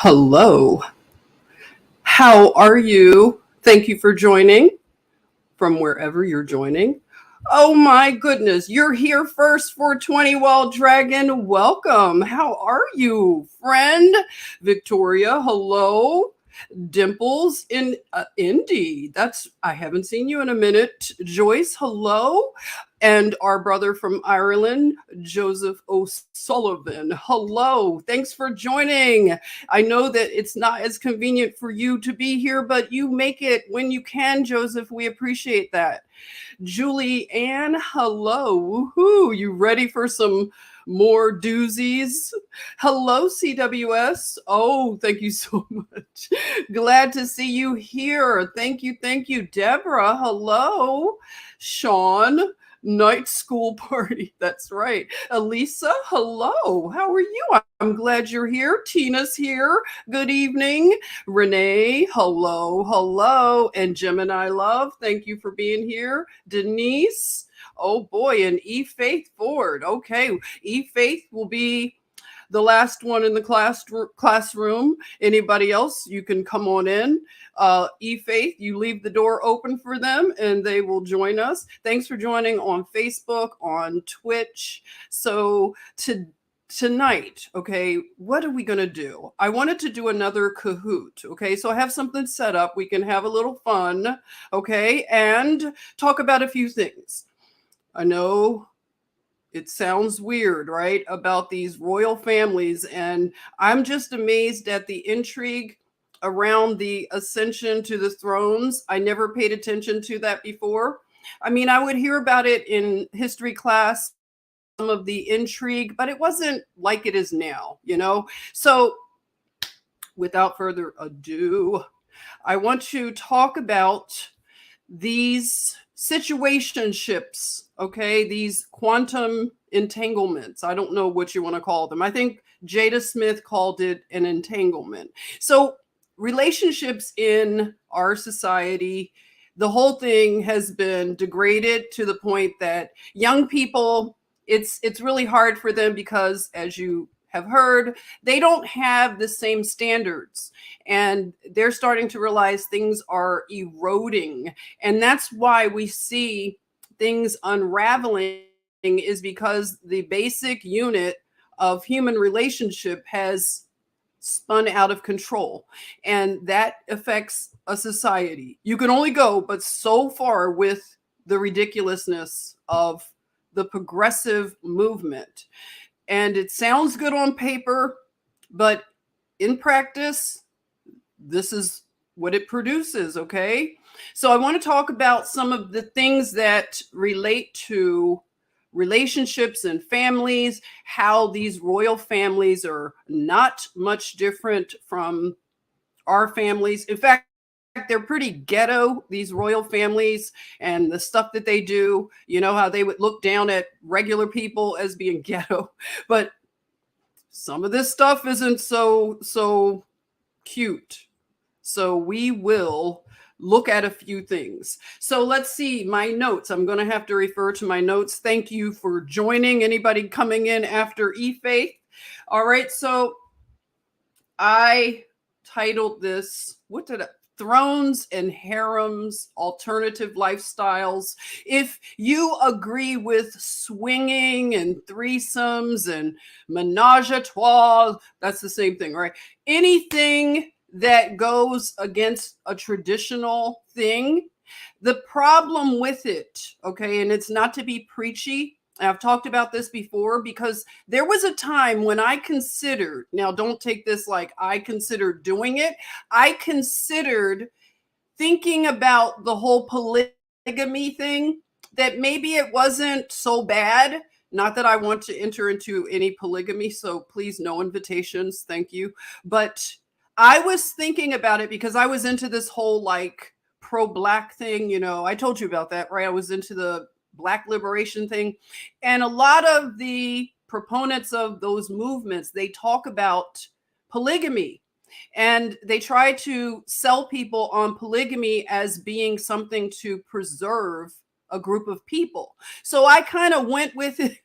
Hello. How are you? Thank you for joining from wherever you're joining. Oh my goodness, you're here first for 20 Wild Dragon. Welcome. How are you, friend? Victoria, hello. Dimples in Indy. That's I haven't seen you in a minute. Joyce, hello. And our brother from Ireland, Joseph O'Sullivan. Hello. Thanks for joining. I know that it's not as convenient for you to be here, but you make it when you can, Joseph. We appreciate that. Julie Ann, hello. Woohoo. You ready for some more doozies? Hello, CWS. Oh, thank you so much. Glad to see you here. Thank you. Thank you. Deborah, hello. Sean, night school party. That's right. Elisa, hello. How are you? I'm glad you're here. Tina's here. Good evening. Renee, hello. Hello. And Gemini Love, thank you for being here. Denise, oh boy. And E Faith Ford. Okay. E Faith will be the last one in the classroom. Anybody else, you can come on in. E-Faith, you leave the door open for them and they will join us. Thanks for joining on Facebook, on Twitch. So tonight, okay, what are we going to do? I wanted to do another Kahoot, okay? So I have something set up. We can have a little fun, okay, and talk about a few things. I know it sounds weird, right? About these royal families. And I'm just amazed at the intrigue around the ascension to the thrones. I never paid attention to that before. I mean, I would hear about it in history class, some of the intrigue, but it wasn't like it is now, you know? So without further ado, I want to talk about these situationships, okay, these quantum entanglements. I don't know what you want to call them. I think Jada Smith called it an entanglement. So relationships in our society, the whole thing has been degraded to the point that young people, it's really hard for them because, as you have heard, they don't have the same standards and they're starting to realize things are eroding. And that's why we see things unraveling, is because the basic unit of human relationship has spun out of control, and that affects a society. You can only go but so far with the ridiculousness of the progressive movement. And it sounds good on paper, but in practice, this is what it produces, okay? So I want to talk about some of the things that relate to relationships and families, how these royal families are not much different from our families. In fact, they're pretty ghetto, these royal families, and the stuff that they do. You know how they would look down at regular people as being ghetto, but some of this stuff isn't so cute. So we will look at a few things. So let's see my notes. I'm going to have to refer to my notes. Thank you for joining. Anybody coming in after E-Faith? All right. So I titled this, Thrones and Harems, Alternative Lifestyles. If you agree with swinging and threesomes and menage a trois, that's the same thing, right? Anything that goes against a traditional thing, the problem with it, okay, and it's not to be preachy, I've talked about this before, because there was a time when I considered, now don't take this like I considered doing it, I considered thinking about the whole polygamy thing, that maybe it wasn't so bad. Not that I want to enter into any polygamy, so please no invitations, thank you. But I was thinking about it because I was into this whole like pro-black thing, you know, I told you about that, right? I was into the Black liberation thing. And a lot of the proponents of those movements, they talk about polygamy and they try to sell people on polygamy as being something to preserve a group of people. So I kind of went with it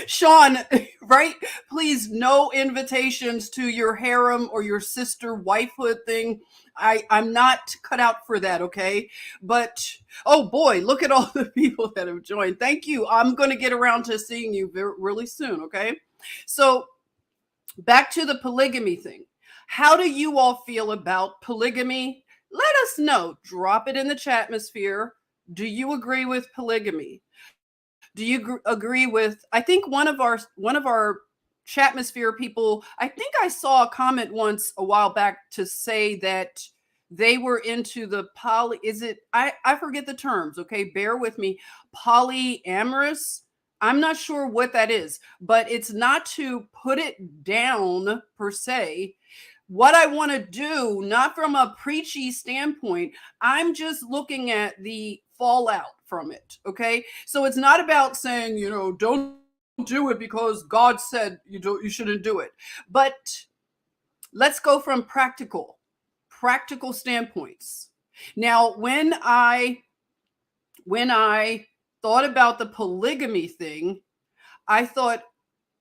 Sean, right? Please, no invitations to your harem or your sister wifehood thing. I'm not cut out for that, okay? But oh boy, look at all the people that have joined. Thank you. I'm going to get around to seeing you really soon, okay? So back to the polygamy thing. How do you all feel about polygamy? Let us know. Drop it in the chatmosphere. Do you agree with polygamy? Do you agree with? I think one of our chatmosphere people. I think I saw a comment once a while back to say that they were into the poly. Is it? I forget the terms. Okay, bear with me. Polyamorous. I'm not sure what that is, but it's not to put it down per se. What I want to do, not from a preachy standpoint, I'm just looking at the fallout from it. Okay. So it's not about saying, don't do it because God said you shouldn't do it. But let's go from practical standpoints. Now, when I thought about the polygamy thing, I thought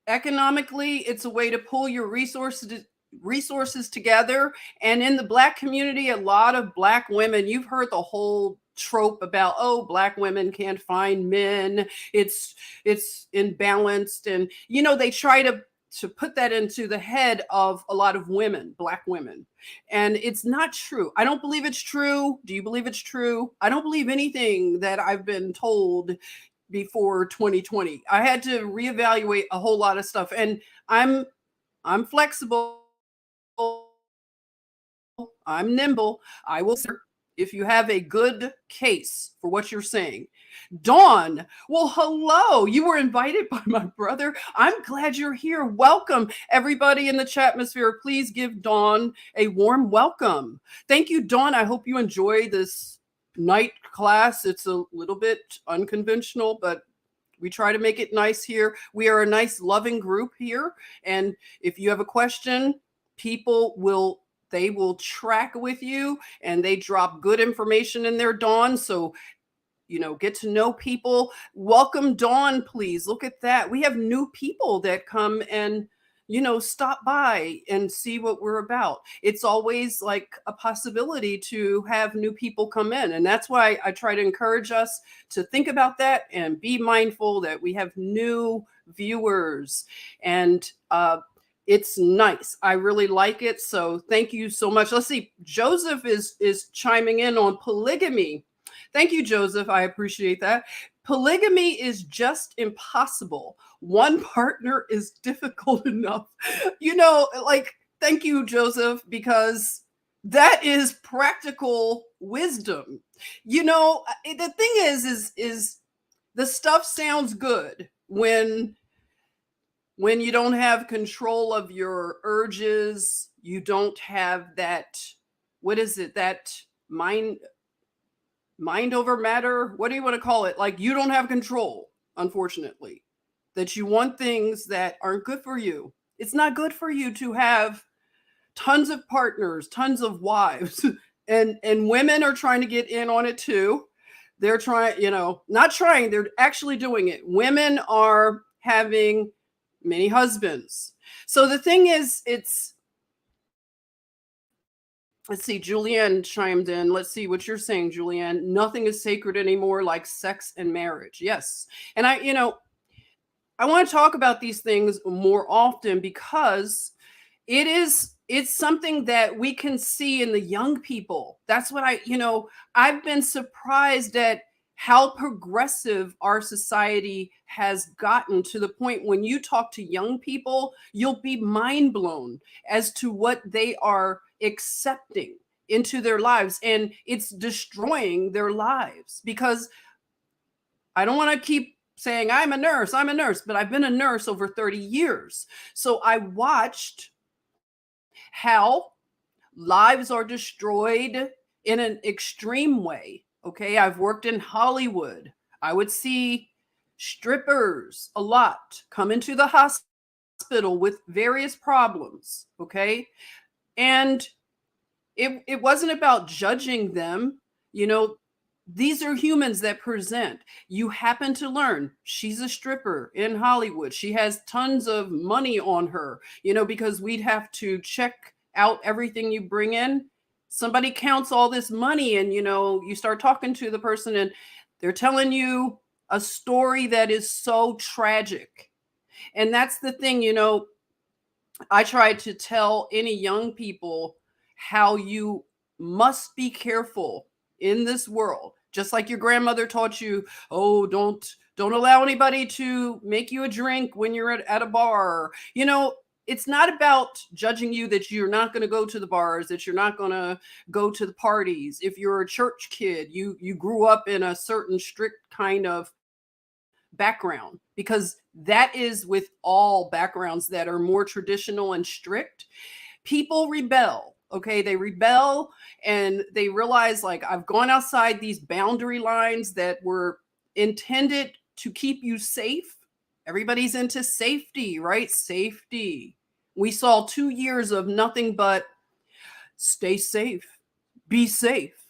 economically it's a way to pull your resources together. And in the Black community, a lot of Black women, you've heard the whole trope about, oh, Black women can't find men, it's imbalanced, and they try to put that into the head of a lot of women, Black women. And it's not true. I don't believe it's true. Do you believe it's true? I don't believe anything that I've been told before 2020. I had to reevaluate a whole lot of stuff, and I'm flexible. I'm nimble. I will say if you have a good case for what you're saying. Dawn, well, hello. You were invited by my brother. I'm glad you're here. Welcome, everybody in the chatmosphere. Please give Dawn a warm welcome. Thank you, Dawn. I hope you enjoy this night class. It's a little bit unconventional, but we try to make it nice here. We are a nice, loving group here. And if you have a question, people will track with you, and they drop good information in there, Dawn. So get to know people. Welcome, Dawn, please. Look at that. We have new people that come and, stop by and see what we're about. It's always like a possibility to have new people come in. And that's why I try to encourage us to think about that and be mindful that we have new viewers. And it's nice. I really like it. So thank you so much. Let's see. Joseph is chiming in on polygamy. Thank you, Joseph. I appreciate that. Polygamy is just impossible. One partner is difficult enough. Thank you, Joseph, because that is practical wisdom. The thing is the stuff sounds good when you don't have control of your urges, you don't have that, what is it, that mind over matter, what do you want to call it? Like, you don't have control, unfortunately, that you want things that aren't good for you. It's not good for you to have tons of partners, tons of wives, and women are trying to get in on it too. They're trying, not trying, they're actually doing it. Women are having many husbands. So the thing is, let's see, Julianne chimed in. Let's see what you're saying, Julianne. Nothing is sacred anymore like sex and marriage. Yes. And I want to talk about these things more often because it's something that we can see in the young people. That's what I've been surprised at how progressive our society has gotten, to the point when you talk to young people, you'll be mind blown as to what they are accepting into their lives, and it's destroying their lives. Because I don't want to keep saying I'm a nurse, but I've been a nurse over 30 years. So I watched how lives are destroyed in an extreme way. Okay, I've worked in Hollywood. I would see strippers a lot come into the hospital with various problems. Okay, and it wasn't about judging them. these are humans that present. You happen to learn she's a stripper in Hollywood. She has tons of money on her, because we'd have to check out everything you bring in. Somebody counts all this money, and you start talking to the person, and they're telling you a story that is so tragic. And that's the thing, I try to tell any young people how you must be careful in this world. Just like your grandmother taught you, oh, don't allow anybody to make you a drink when you're at a bar. It's not about judging you that you're not going to go to the bars, that you're not going to go to the parties. If you're a church kid, you grew up in a certain strict kind of background, because that is with all backgrounds that are more traditional and strict. People rebel. Okay, they rebel and they realize, like, I've gone outside these boundary lines that were intended to keep you safe. Everybody's into safety, right? Safety. We saw 2 years of nothing but stay safe, be safe.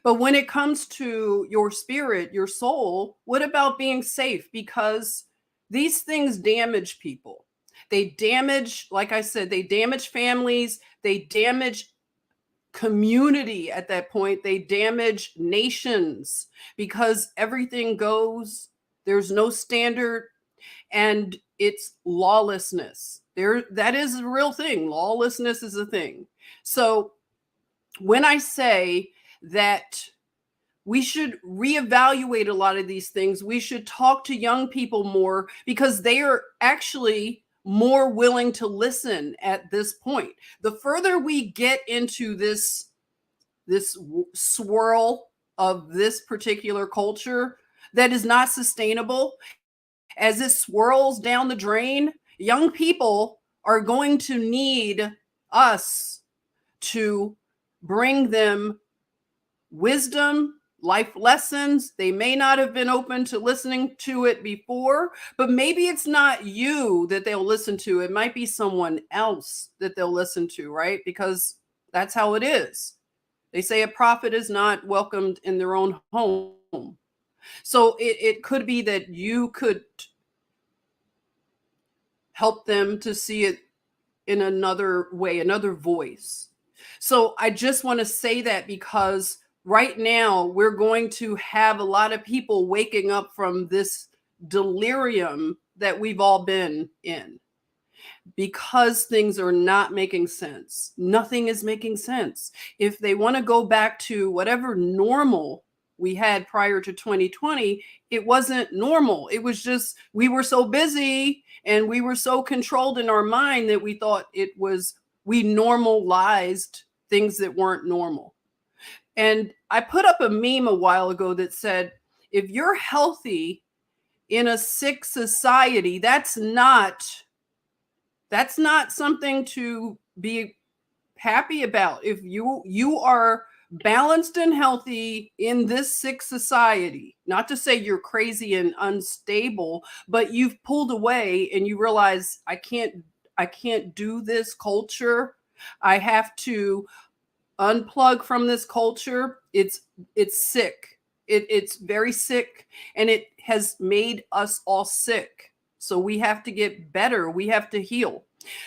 But when it comes to your spirit, your soul, what about being safe? Because these things damage people. They damage, like I said, they damage families. They damage community at that point. They damage nations because everything goes. There's no standard, and it's lawlessness. That is a real thing. Lawlessness is a thing. So when I say that we should reevaluate a lot of these things, we should talk to young people more, because they are actually more willing to listen at this point. The further we get into this swirl of this particular culture that is not sustainable, as it swirls down the drain, young people are going to need us to bring them wisdom, life lessons. They may not have been open to listening to it before, but maybe it's not you that they'll listen to. It might be someone else that they'll listen to, right? Because that's how it is. They say a prophet is not welcomed in their own home. So it could be that you could help them to see it in another way, another voice. So I just want to say that, because right now we're going to have a lot of people waking up from this delirium that we've all been in, because things are not making sense. Nothing is making sense. If they want to go back to whatever normal we had prior to 2020, it wasn't normal. It was just, we were so busy and we were so controlled in our mind that we thought we normalized things that weren't normal. And I put up a meme a while ago that said, if you're healthy in a sick society, that's not something to be happy about. If you are balanced and healthy in this sick society, not to say you're crazy and unstable, but you've pulled away and you realize, I can't do this culture. I have to unplug from this culture. It's sick. It's very sick, and it has made us all sick. So we have to get better. We have to heal,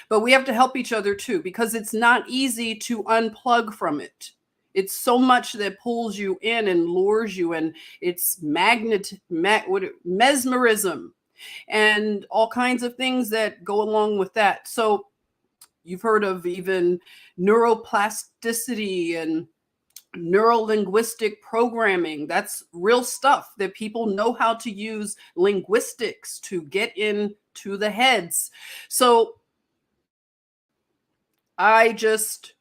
but we have to help each other too, because it's not easy to unplug from it. It's so much that pulls you in and lures you, and it's mesmerism and all kinds of things that go along with that. So you've heard of even neuroplasticity and neuro-linguistic programming. That's real stuff that people know how to use linguistics to get into the heads. So I just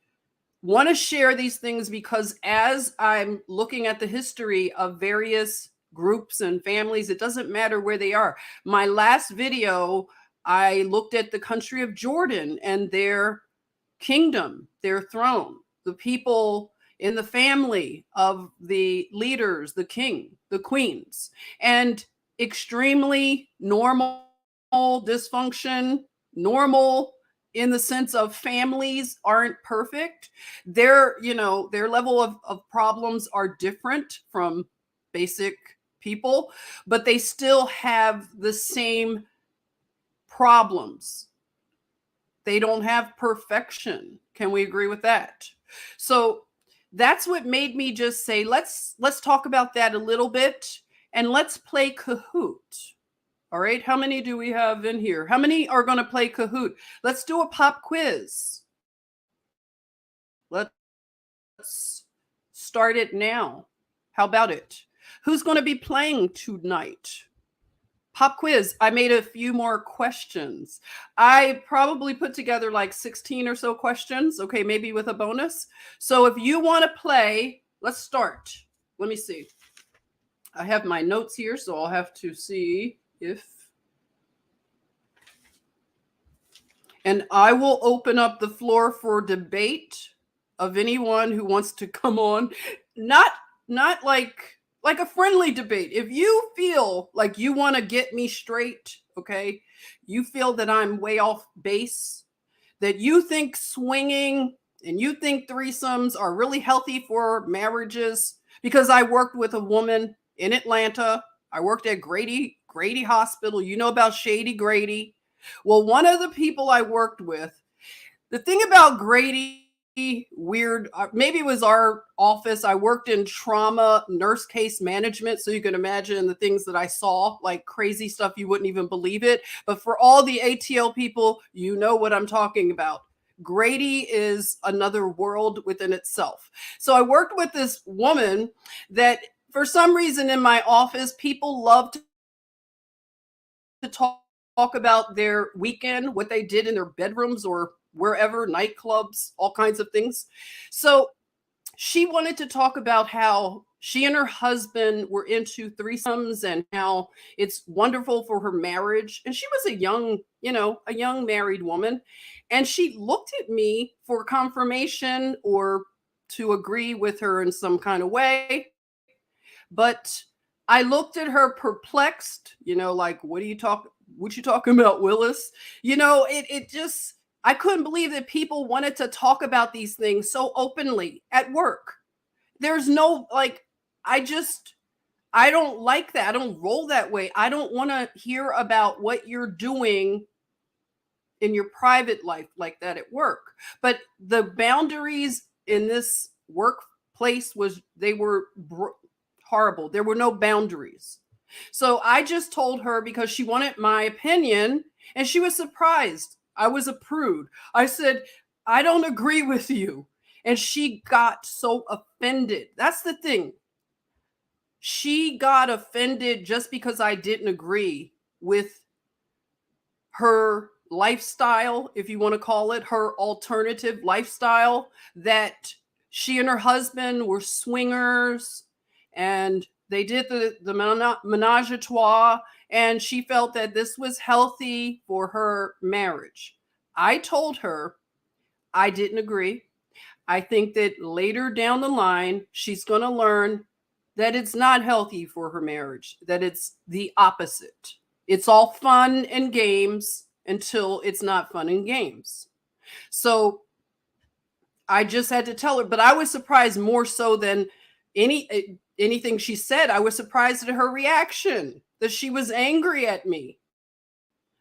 want to share these things, because as I'm looking at the history of various groups and families, it doesn't matter where they are. My last video, I looked at the country of Jordan and their kingdom, their throne, the people in the family of the leaders, the king, the queens, and extremely normal dysfunction, normal in the sense of families aren't perfect. Their level of problems are different from basic people, but they still have the same problems. They don't have perfection. Can we agree with that? So that's what made me just say, let's talk about that a little bit, and let's play Kahoot. All right, how many do we have in here? How many are going to play Kahoot? Let's do a pop quiz. Let's start it now. How about it? Who's going to be playing tonight? Pop quiz. I made a few more questions. I probably put together like 16 or so questions. Okay, maybe with a bonus. So if you want to play, let's start. Let me see. I have my notes here, so I'll have to see if. And I will open up the floor for debate of anyone who wants to come on. Not like a friendly debate. If you feel like you want to get me straight, okay, you feel that I'm way off base, that you think swinging and you think threesomes are really healthy for marriages, because I worked with a woman in Atlanta. I worked at Grady Hospital. You know about Shady Grady. Well, one of the people I worked with, the thing about Grady, weird, maybe it was our office. I worked in trauma nurse case management, so you can imagine the things that I saw, like crazy stuff you wouldn't even believe it. But for all the ATL people, you know what I'm talking about. Grady is another world within itself. So I worked with this woman that for some reason in my office, people loved to talk about their weekend, what they did in their bedrooms or wherever, nightclubs, all kinds of things. So she wanted to talk about how she and her husband were into threesomes and how it's wonderful for her marriage. And she was a young married woman. And she looked at me for confirmation or to agree with her in some kind of way. But I looked at her perplexed, like, what you talking about, Willis? It just, I couldn't believe that people wanted to talk about these things so openly at work. There's no, like, I don't like that. I don't roll that way. I don't want to hear about what you're doing in your private life like that at work. But the boundaries in this workplace they were horrible. There were no boundaries. So I just told her, because she wanted my opinion, and she was surprised. I was a prude. I said, I don't agree with you. And she got so offended. That's the thing. She got offended just because I didn't agree with her lifestyle, if you want to call it, her alternative lifestyle, that she and her husband were swingers and they did the menage a trois, and she felt that this was healthy for her marriage. I told her I didn't agree. I think that later down the line, she's going to learn that it's not healthy for her marriage, that it's the opposite. It's all fun and games until it's not fun and games. So I just had to tell her, but I was surprised more so than anything she said. I was surprised at her reaction, that she was angry at me.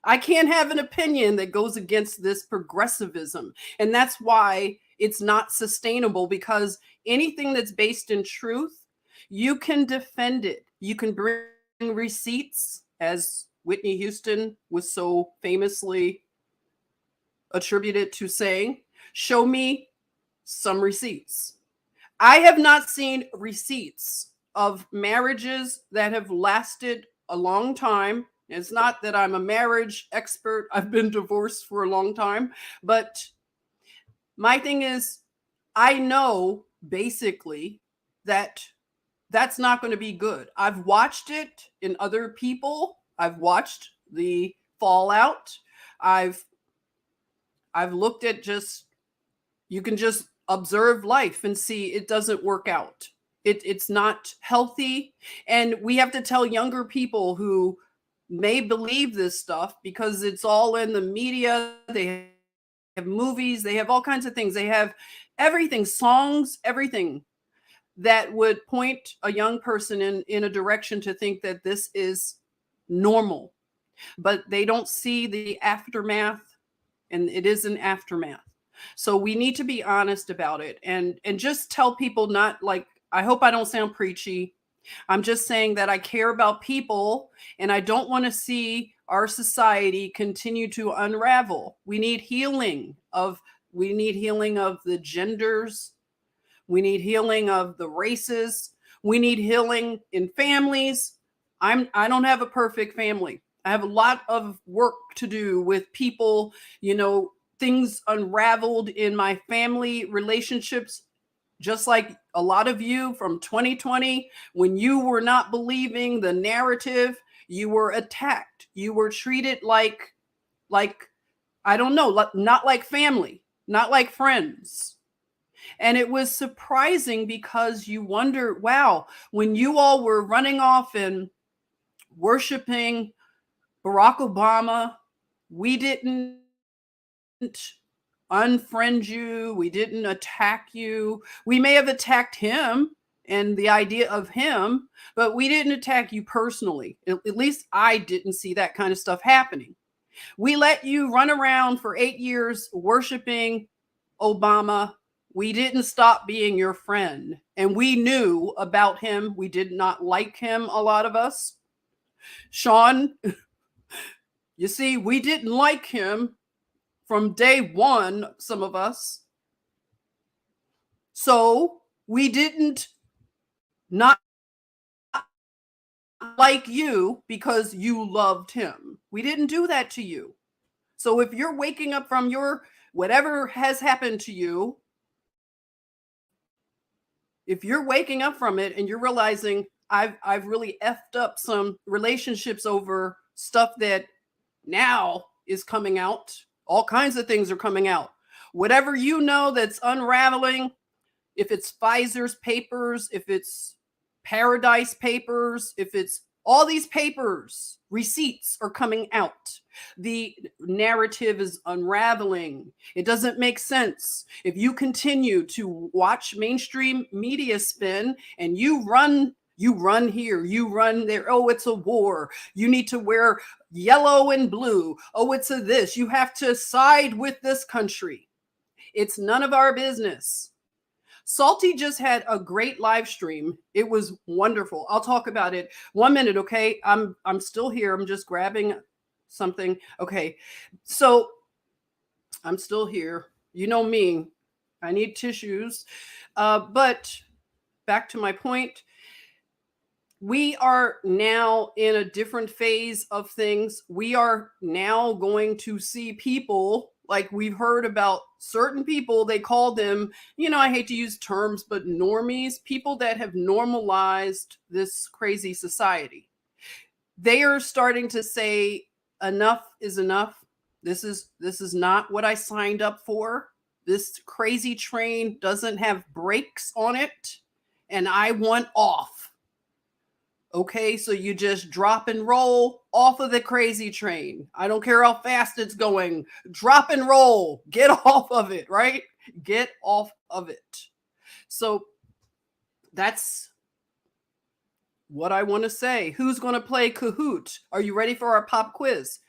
I can't have an opinion that goes against this progressivism. And that's why it's not sustainable, because anything that's based in truth, you can defend it. You can bring receipts, as Whitney Houston was so famously attributed to saying, show me some receipts. I have not seen receipts of marriages that have lasted a long time. It's not that I'm a marriage expert. I've been divorced for a long time. But my thing is, I know basically that that's not going to be good. I've watched it in other people. I've watched the fallout. I've looked at you can just observe life and see it doesn't work out. It's not healthy. And we have to tell younger people who may believe this stuff, because it's all in the media. They have movies, they have all kinds of things. They have everything, songs, everything. that would point a young person in a direction to think that this is normal, but they don't see the aftermath, and it is an aftermath. So we need to be honest about it, and just tell people, not like, I hope I don't sound preachy. I'm just saying that I care about people, and I don't want to see our society continue to unravel. We need healing of the genders. We need healing of the races. We need healing in families. I don't have a perfect family. I have a lot of work to do with people, things unraveled in my family relationships, just like a lot of you from 2020, when you were not believing the narrative, you were attacked. You were treated like I don't know, not like family, not like friends. And it was surprising because you wonder, wow, when you all were running off and worshiping Barack Obama, we didn't unfriend you. We didn't attack you. We may have attacked him and the idea of him, but we didn't attack you personally. At least I didn't see that kind of stuff happening. We let you run around for 8 years worshiping Obama. We didn't stop being your friend. And we knew about him. We did not like him, a lot of us. Sean, you see, we didn't like him from day one, some of us. So we didn't not like you because you loved him. We didn't do that to you. So if you're waking up from your whatever has happened to you, if you're waking up from it and you're realizing I've really effed up some relationships over stuff that now is coming out, all kinds of things are coming out. Whatever you know that's unraveling, if it's Pfizer's papers, if it's Paradise Papers, if it's all these papers, receipts are coming out. The narrative is unraveling. It doesn't make sense. If you continue to watch mainstream media spin and you run here, you run there. Oh, it's a war. You need to wear yellow and blue. Oh, it's a this. You have to side with this country. It's none of our business. Salty just had a great live stream. It was wonderful. I'll talk about it 1 minute, okay? I'm still here. I'm just grabbing something. Okay. So I'm still here. You know me. I need tissues. But back to my point. We are now in a different phase of things. We are now going to see people like we've heard about certain people. They call them, I hate to use terms, but normies, people that have normalized this crazy society. They are starting to say enough is enough. This is not what I signed up for. This crazy train doesn't have brakes on it, and I want off. Okay, so you just drop and roll off of the crazy train. I don't care how fast it's going. Drop and roll. Get off of it, right? Get off of it. So that's what I want to say. Who's going to play Kahoot? Are you ready for our pop quiz?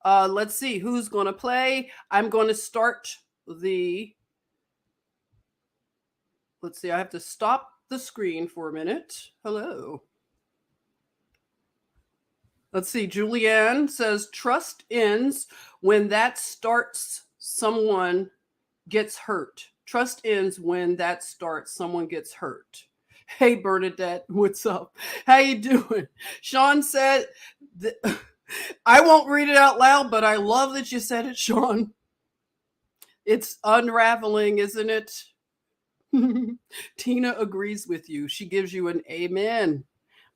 Let's see who's going to play. I'm going to start the... Let's see, I have to stop the screen for a minute. Hello. Let's see. Julianne says trust ends when that starts, someone gets hurt. Trust ends when that starts, someone gets hurt. Hey, Bernadette, what's up? How you doing? Sean said, I won't read it out loud, but I love that you said it, Sean. It's unraveling, isn't it? Tina agrees with you. She gives you an amen.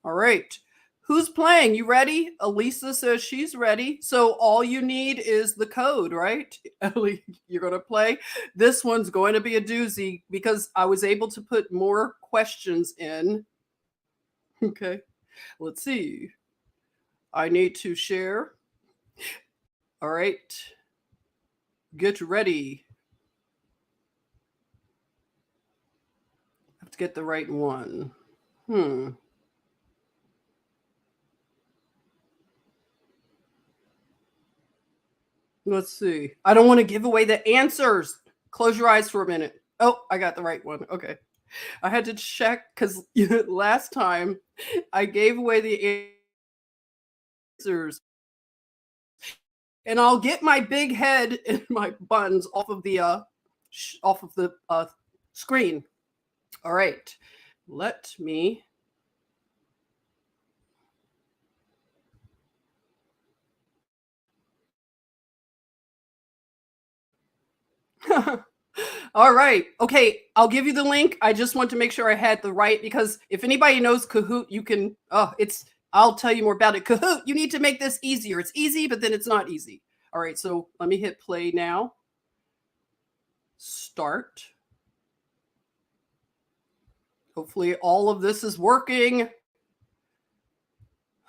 All right. Who's playing? You ready? Elisa says she's ready. So all you need is the code, right? Ellie, you're going to play. This one's going to be a doozy because I was able to put more questions in. Okay. Let's see. I need to share. All right. Get ready. I have to get the right one. Let's see. I don't want to give away the answers. Close your eyes for a minute. Oh, I got the right one. Okay. I had to check because last time I gave away the answers. And I'll get my big head and my buns off of the screen. All right. Let me. All right. Okay. I'll give you the link. I just want to make sure I had the right, because if anybody knows Kahoot, you can, I'll tell you more about it. Kahoot, you need to make this easier. It's easy, but then it's not easy. All right. So let me hit play now. Start. Hopefully all of this is working.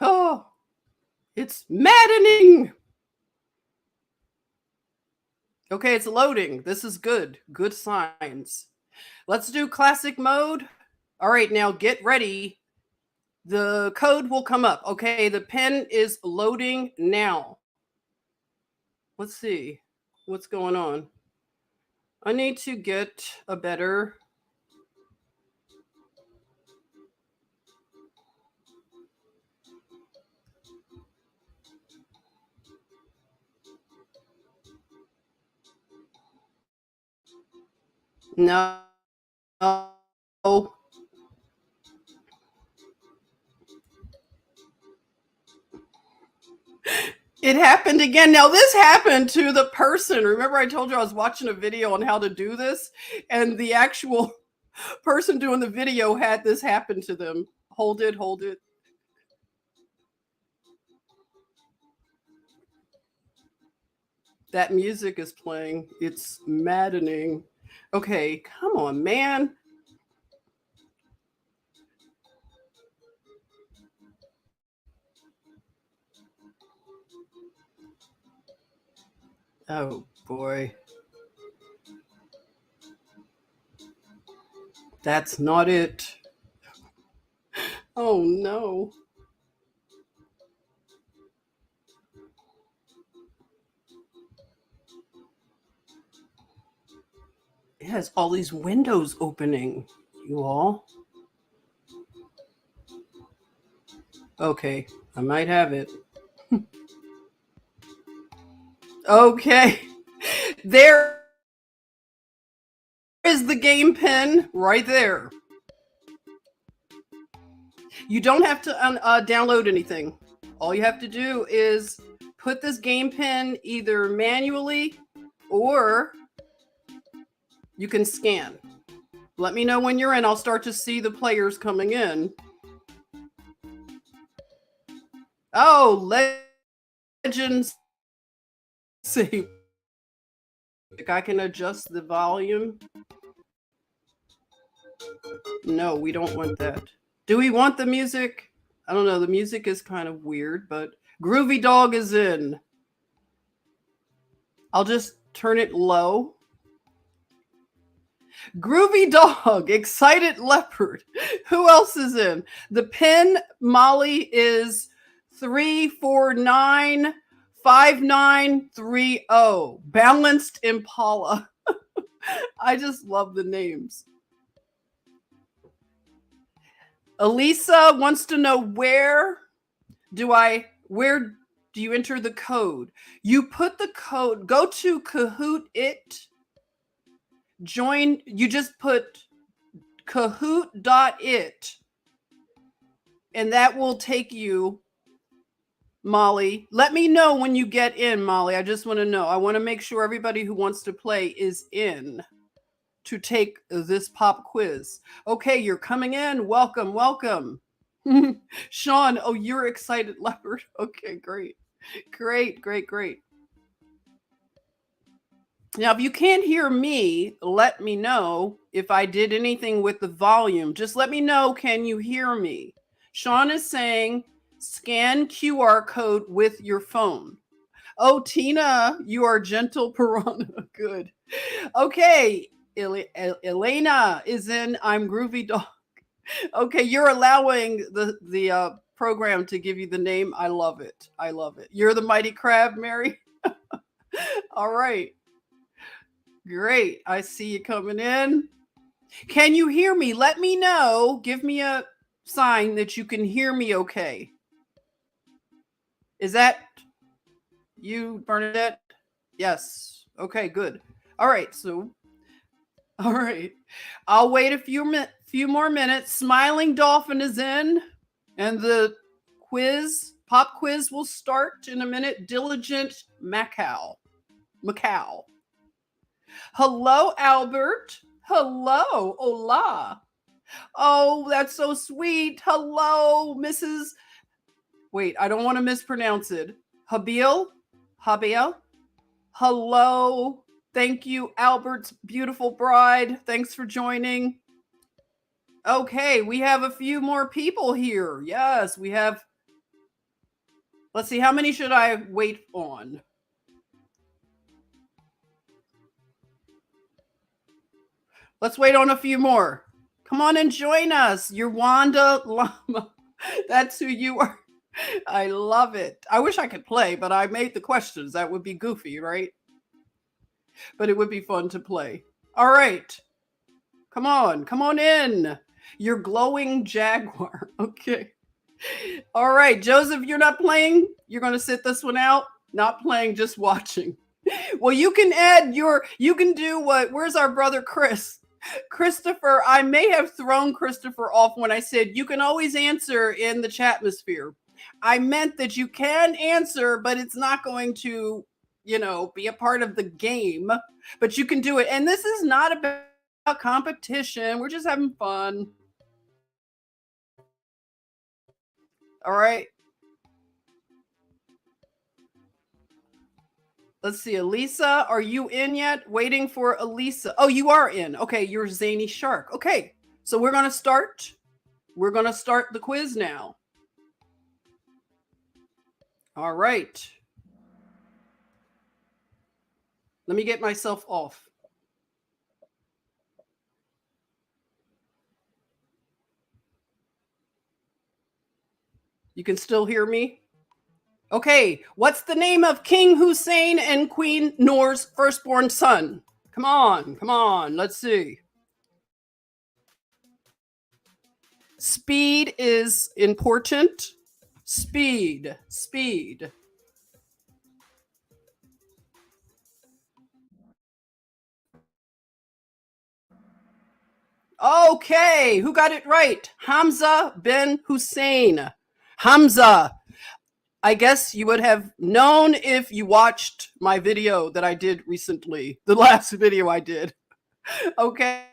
Oh, it's maddening. Okay, it's loading. This is good. Good signs. Let's do classic mode. All right, now get ready. The code will come up. Okay, the pen is loading now. Let's see what's going on. I need to get a better... No. It happened again. Now, this happened to the person. Remember, I told you I was watching a video on how to do this, and the actual person doing the video had this happen to them. Hold it, hold it. That music is playing. It's maddening. Okay, come on, man. Oh, boy. That's not it. Oh, no. It has all these windows opening, you all. Okay, I might have it. Okay. There is the game pen right there. You don't have to download anything. All you have to do is put this game pen either manually or you can scan. Let me know when you're in. I'll start to see the players coming in. Oh, Legends. See, I can adjust the volume. No, we don't want that. Do we want the music? I don't know. The music is kind of weird, but Groovy Dog is in. I'll just turn it low. Groovy Dog, Excited Leopard. Who else is in? The pin, Molly, is 3495930. Balanced Impala. I just love the names. Elisa wants to know where do you enter the code? You put the code, go to Kahoot it, join, you just put Kahoot.it, and that will take you, Molly. Let me know when you get in, Molly. I just want to know. I want to make sure everybody who wants to play is in to take this pop quiz. Okay, you're coming in. Welcome, welcome. Sean, oh, you're Excited Leopard. Okay, great. Great, great, great. Now, if you can't hear me, let me know if I did anything with the volume. Just let me know, can you hear me? Sean is saying, scan QR code with your phone. Oh, Tina, you are gentle piranha. Good. Okay. Elena is in. I'm Groovy Dog. Okay, you're allowing the program to give you the name. I love it. I love it. You're the Mighty Crab, Mary. All right. Great. I see you coming in. Can you hear me? Let me know. Give me a sign that you can hear me okay. Is that you, Bernadette? Yes. Okay, good. All right. All right. I'll wait a few more minutes. Smiling Dolphin is in, and the pop quiz will start in a minute. Diligent Macau. Hello, Albert. Hello, hola. Oh, that's so sweet. Hello, Mrs. Wait, I don't want to mispronounce it. Habil? Hello. Thank you, Albert's beautiful bride. Thanks for joining. Okay, we have a few more people here. Yes, we have. Let's see, how many should I wait on? Let's wait on a few more. Come on and join us. You're Wanda Llama. That's who you are. I love it. I wish I could play, but I made the questions. That would be goofy, right? But it would be fun to play. All right. Come on in. You're glowing jaguar. Okay. All right, Joseph, you're not playing? You're going to sit this one out? Not playing, just watching. Well, you can do where's our brother Chris? Christopher, I may have thrown Christopher off when I said you can always answer in the chatmosphere. I meant that you can answer, but it's not going to, be a part of the game, but you can do it. And this is not about competition. We're just having fun. All right. Let's see, Elisa, are you in yet? Waiting for Elisa. Oh, you are in. Okay, you're Zany Shark. Okay, so we're going to start. We're going to start the quiz now. All right. Let me get myself off. You can still hear me? Okay, what's the name of King Hussein and Queen Noor's firstborn son? Come on, let's see. Speed is important. Speed. Okay, who got it right? Hamza bin Hussein. Hamza. I guess you would have known if you watched my video that I did recently, the last video I did. Okay,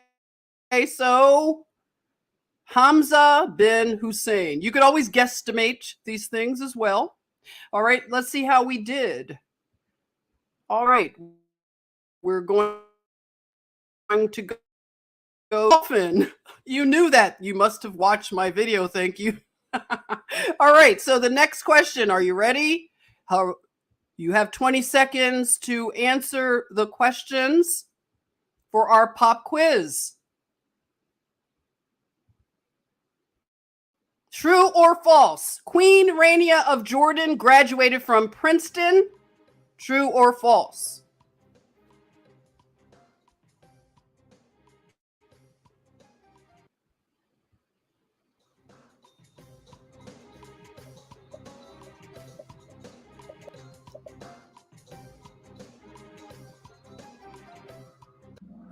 so Hamza bin Hussein. You could always guesstimate these things as well. All right, let's see how we did. All right, we're going to go often. You knew that. You must have watched my video. Thank you. All right, so the next question. Are you ready? You have 20 seconds to answer the questions for our pop quiz. True or false? Queen Rania of Jordan graduated from Princeton. True or false?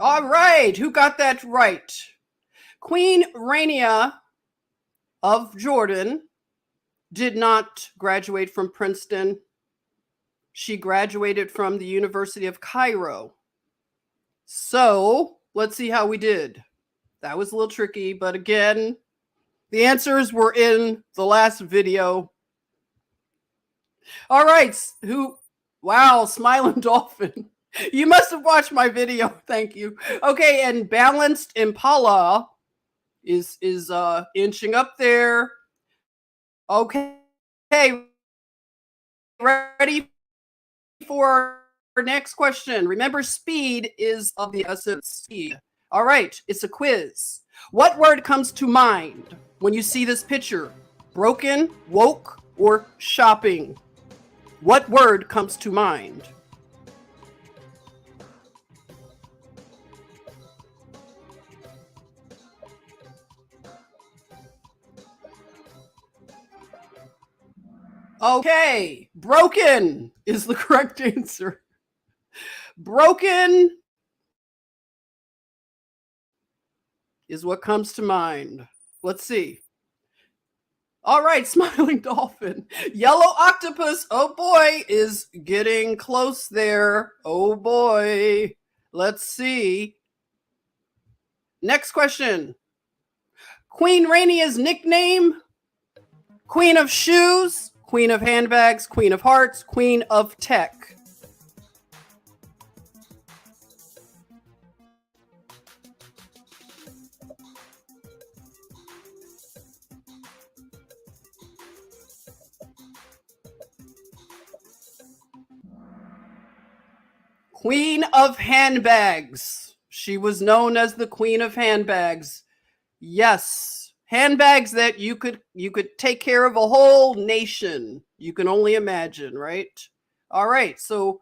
All right, who got that right? Queen Rania of Jordan did not graduate from Princeton. She graduated from the University of Cairo. So let's see how we did. That was a little tricky, but again, the answers were in the last video. All right, wow, Smiling Dolphin. You must have watched my video. Thank you. Okay, and Balanced Impala is inching up there. Okay, ready for next question. Remember, speed is of the essence. Speed. All right, it's a quiz. What word comes to mind when you see this picture? Broken, woke, or shopping? What word comes to mind? Okay, broken is the correct answer. Broken is what comes to mind. Let's see. All right, smiling dolphin. Yellow octopus, oh boy, is getting close there. Oh boy. Let's see. Next question. Queen Rainia's nickname? Queen of shoes, queen of handbags, queen of hearts, queen of tech. Queen of handbags. She was known as the queen of handbags. Yes, handbags that you could take care of a whole nation. You can only imagine, right? All right, so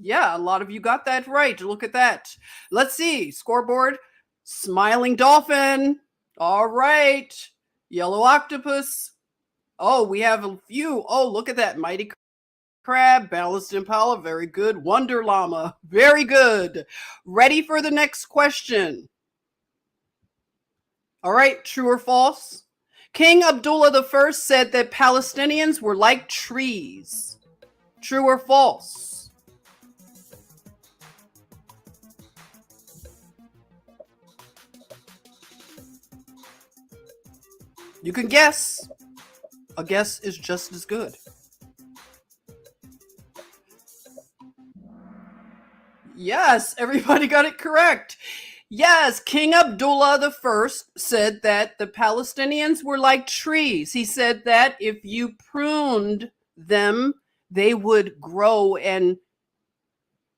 yeah, a lot of you got that right. Look at that. Let's see. Scoreboard. Smiling dolphin. All right. Yellow octopus. Oh, we have a few. Oh, look at that. Mighty crab. Balanced impala. Very good. Wonder llama. Very good. Ready for the next question. All right. True or false? King Abdullah I said that Palestinians were like trees. True or false? You can guess. A guess is just as good. Yes, everybody got it correct. Yes, King Abdullah I said that the Palestinians were like trees. He said that if you pruned them, they would grow and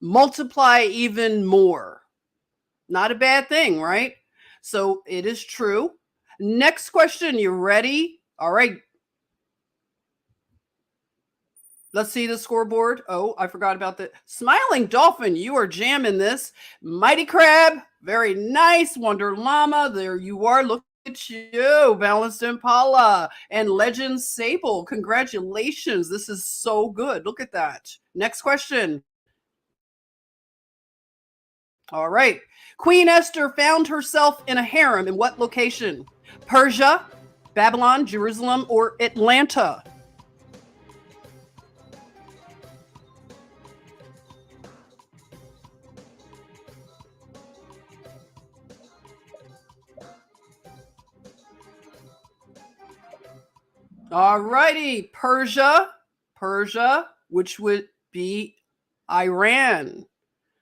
multiply even more. Not a bad thing, right? So it is true. Next question. You ready? All right. Let's see the scoreboard. Oh, I forgot about the smiling dolphin. You are jamming this. Mighty crab. Very nice. Wonder llama. There you are. Look at you. Balanced impala and legend sable. Congratulations. This is so good. Look at that. Next question. All right. Queen Esther found herself in a harem in what location? Persia, Babylon, Jerusalem, or Atlanta? All righty. Persia, which would be Iran,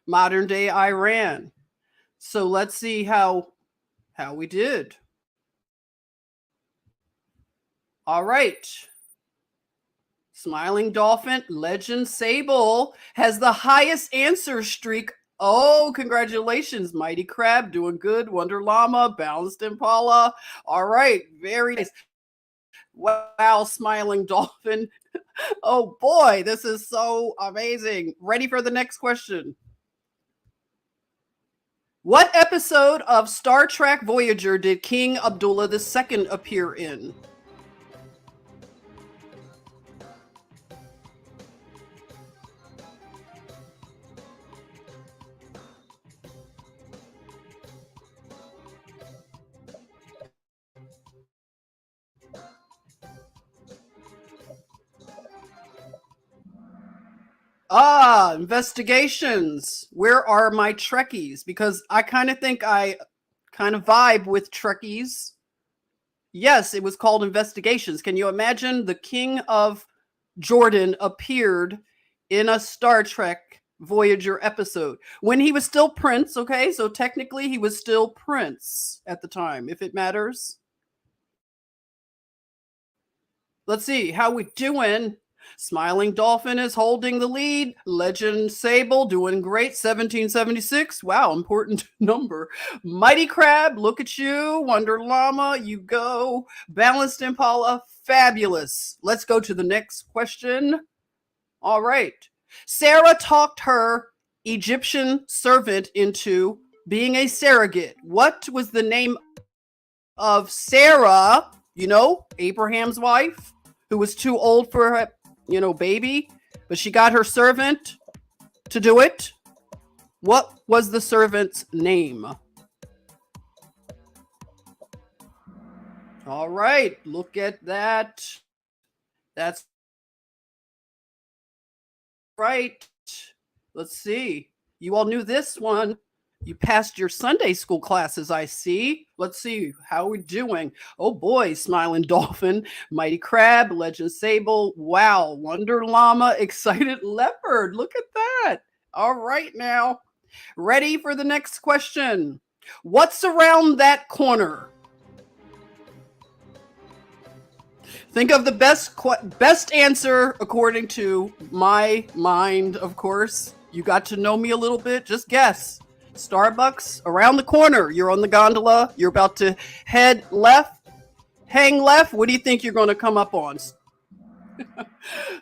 modern day Iran. So let's see how we did. All right. Smiling dolphin, legend sable has the highest answer streak. Oh, congratulations, mighty crab, doing good. Wonder llama, balanced impala. All right, very nice. Wow, smiling dolphin. Oh boy, this is so amazing. Ready for the next question. What episode of Star Trek Voyager did King Abdullah II appear in? Investigations. Where are my Trekkies? Because I kind of think I kind of vibe with Trekkies. Yes, it was called Investigations. Can you imagine the King of Jordan appeared in a Star Trek Voyager episode when he was still Prince? Okay, so technically he was still Prince at the time, if it matters. Let's see how we doing. Smiling Dolphin is holding the lead. Legend Sable doing great, 1776. Wow, important number. Mighty Crab, look at you. Wonder Llama, you go. Balanced Impala, fabulous. Let's go to the next question. All right. Sarah talked her Egyptian servant into being a surrogate. What was the name of Sarah, Abraham's wife, who was too old for her, baby, but she got her servant to do it? What was the servant's name? All right, look at that. That's right. Let's see. You all knew this one. You passed your Sunday school classes, I see. Let's see. How are we doing? Oh boy, Smiling Dolphin, Mighty Crab, Legend Sable. Wow, Wonder Llama, Excited Leopard. Look at that. All right now. Ready for the next question. What's around that corner? Think of the best answer according to my mind, of course. You got to know me a little bit. Just guess. Starbucks around the corner. You're on the gondola. You're about to head left, hang left. What do you think you're going to come up on?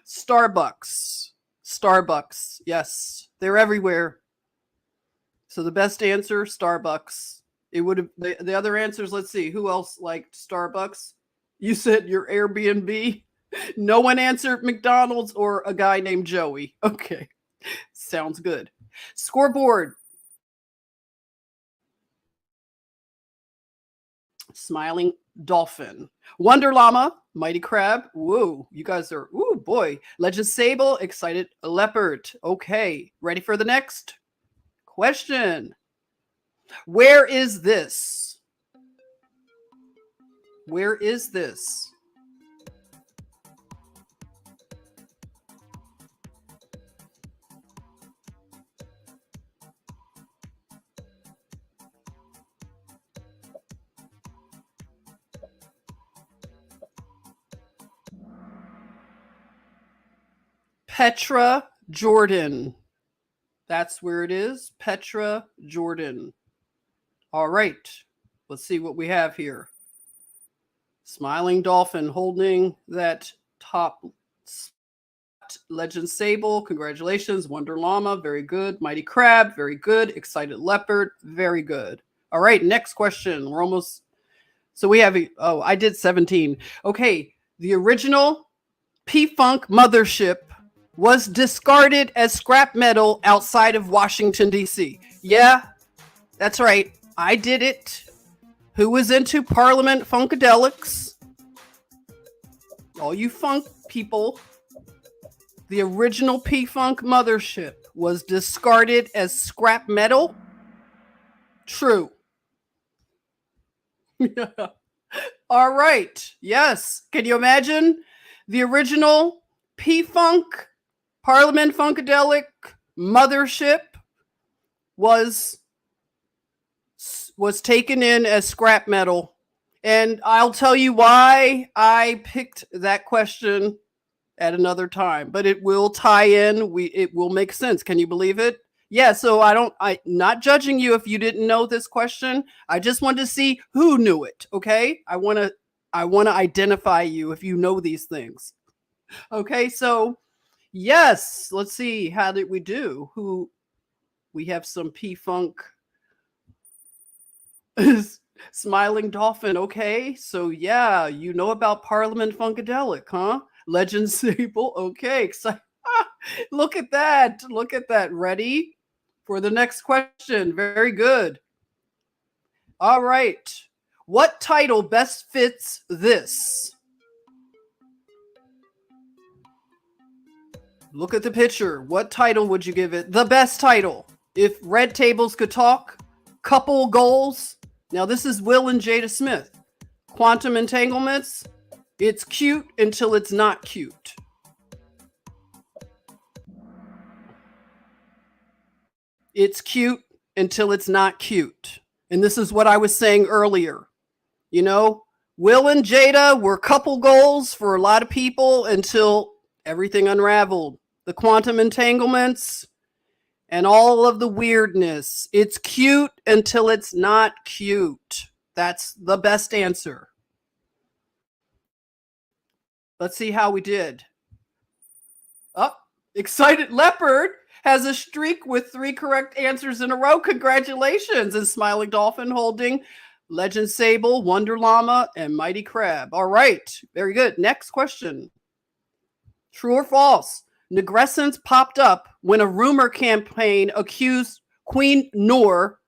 Starbucks. Starbucks. Yes, they're everywhere. So the best answer, Starbucks. It would have the other answers. Let's see. Who else liked Starbucks? You said your Airbnb. No one answered McDonald's or a guy named Joey. Okay. Sounds good. Scoreboard. Smiling Dolphin. Wonder Llama. Mighty Crab. Whoa. You guys are, ooh, boy. Legend Sable. Excited Leopard. Okay. Ready for the next question. Where is this? Where is this? Petra, Jordan. That's where it is. Petra, Jordan. All right. Let's see what we have here. Smiling Dolphin holding that top spot. Legend Sable, congratulations. Wonder Llama, very good. Mighty Crab, very good. Excited Leopard, very good. All right, next question. We're almost, so we have, I did 17. Okay, the original P-Funk mothership was discarded as scrap metal outside of Washington, D.C. Yeah, that's right. I did it. Who was into Parliament Funkadelics? All you funk people. The original P-Funk mothership was discarded as scrap metal? True. All right. Yes. Can you imagine? The original P-Funk Parliament Funkadelic mothership was taken in as scrap metal. And I'll tell you why I picked that question at another time, but it will tie in. It will make sense. Can you believe it? Yeah, so I'm not judging you if you didn't know this question. I just wanted to see who knew it, okay? I want to identify you if you know these things. Okay, so yes, let's see, how did we do? We have some P-Funk. Smiling Dolphin. Okay, so yeah, you know about Parliament Funkadelic, huh? Legend Sable. Okay, look at that. Look at that. Ready for the next question? Very good. All right. What title best fits this? Look at the picture. What title would you give it? The best title. If red tables could talk, couple goals. Now this is Will and Jada Smith. Quantum entanglements. It's cute until it's not cute. It's cute until it's not cute. And this is what I was saying earlier. You know, Will and Jada were couple goals for a lot of people until Everything unraveled. The quantum entanglements and all of the weirdness. It's cute until it's not cute. That's the best answer. Let's see how we did. Oh, Excited Leopard has a streak with 3 correct answers in a row. Congratulations. And Smiling Dolphin holding Legend Sable, Wonder Llama, and Mighty Crab. All right. Very good. Next question. True or false? Negrescence popped up when a rumor campaign accused Queen Noor,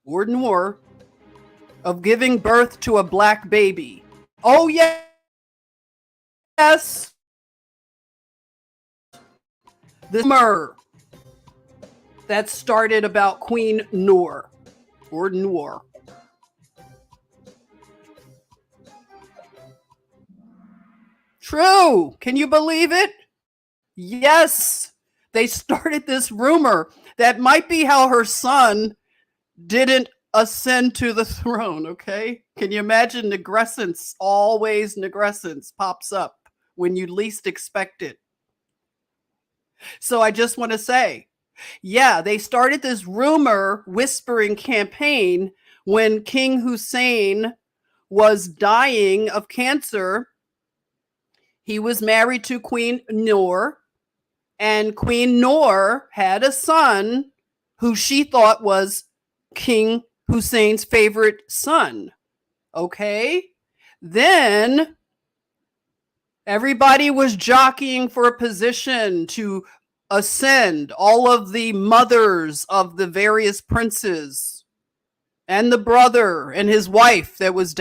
of giving birth to a black baby. Oh, yes. The rumor that started about Queen Noor. True. Can you believe it? Yes. They started this rumor that might be how her son didn't ascend to the throne, okay? Can you imagine negrescence? Always negrescence pops up when you least expect it. So I just want to say, yeah, they started this rumor whispering campaign when King Hussein was dying of cancer. He was married to Queen Noor, and Queen Noor had a son who she thought was King Hussein's favorite son. Okay? Then everybody was jockeying for a position to ascend, all of the mothers of the various princes and the brother and his wife that was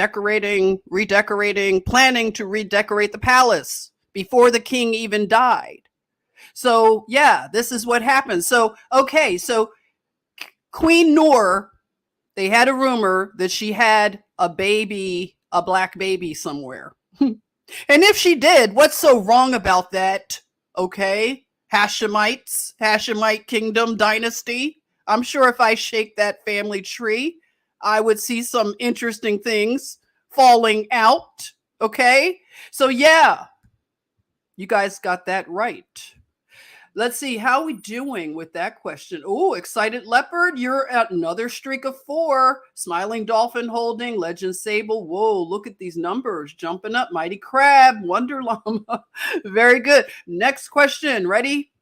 redecorating, planning to redecorate the palace before the king even died. So, yeah, this is what happened. So, okay, so Queen Noor, they had a rumor that she had a baby, a black baby somewhere. And if she did, what's so wrong about that? Okay? Hashemite kingdom dynasty. I'm sure if I shake that family tree, I would see some interesting things falling out. Okay? So, yeah, you guys got that right. Let's see, how are we doing with that question? Oh, Excited Leopard, you're at another streak of 4. Smiling Dolphin holding, Legend Sable. Whoa, look at these numbers jumping up. Mighty Crab, Wonder Llama. Very good. Next question. Ready?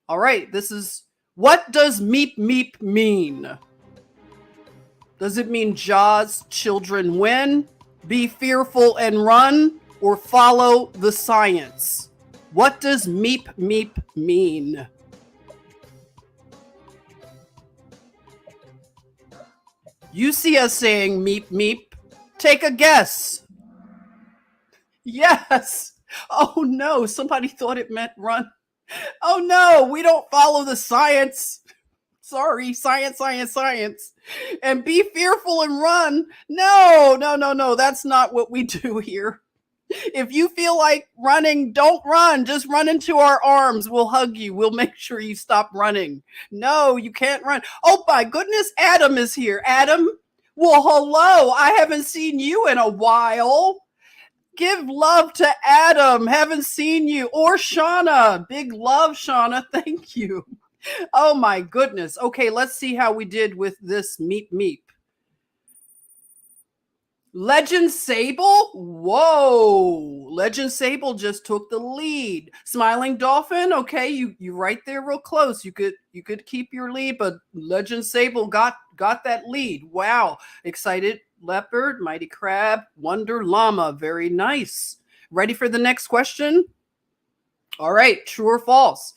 All right, this is, what does meep meep mean? Does it mean Jaws, children win, be fearful and run, or follow the science? What does meep meep mean? You see us saying meep meep. Take a guess. Yes. Oh no, somebody thought it meant run. Oh no, we don't follow the science. Sorry, science. And be fearful and run. No, that's not what we do here. If you feel like running, don't run. Just run into our arms. We'll hug you. We'll make sure you stop running. No, you can't run. Oh my goodness, Adam is here. Adam, well, hello. I haven't seen you in a while. Give love to Adam. Haven't seen you. Or Shauna. Big love, Shauna. Thank you. Oh my goodness. Okay, let's see how we did with this meep meep. Legend Sable? Whoa. Legend Sable just took the lead. Smiling Dolphin, okay, you right there real close. You could keep your lead, but Legend Sable got that lead. Wow. Excited Leopard, Mighty Crab, Wonder Llama. Very nice. Ready for the next question? All right, true or false?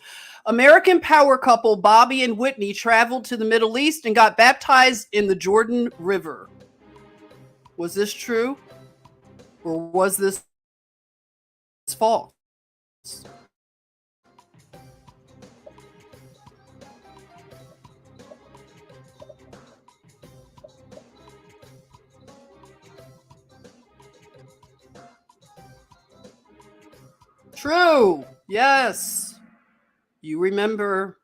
American power couple Bobby and Whitney traveled to the Middle East and got baptized in the Jordan River. Was this true? Or was this false? True. Yes. You remember.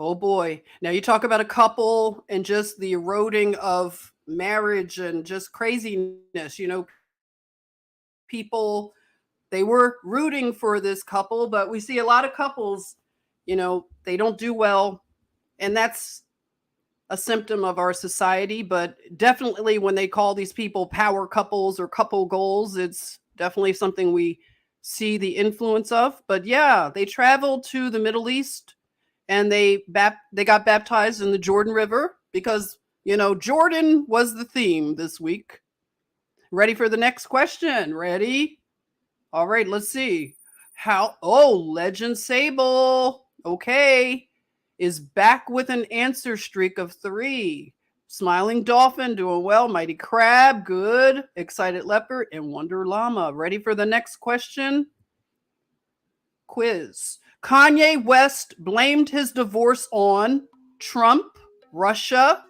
Oh boy. Now you talk about a couple and just the eroding of marriage and just craziness, people they were rooting for this couple, but we see a lot of couples, they don't do well. And that's a symptom of our society. But definitely when they call these people power couples or couple goals, it's definitely something we see the influence of. But yeah, they traveled to the Middle East and they got baptized in the Jordan River because, Jordan was the theme this week. Ready for the next question? Ready? All right, let's see. Legend Sable, okay, is back with an answer streak of 3. Smiling Dolphin, doing well. Mighty Crab, good. Excited Leopard, and Wonder Llama. Ready for the next question? Quiz. Kanye West blamed his divorce on Trump, Russia,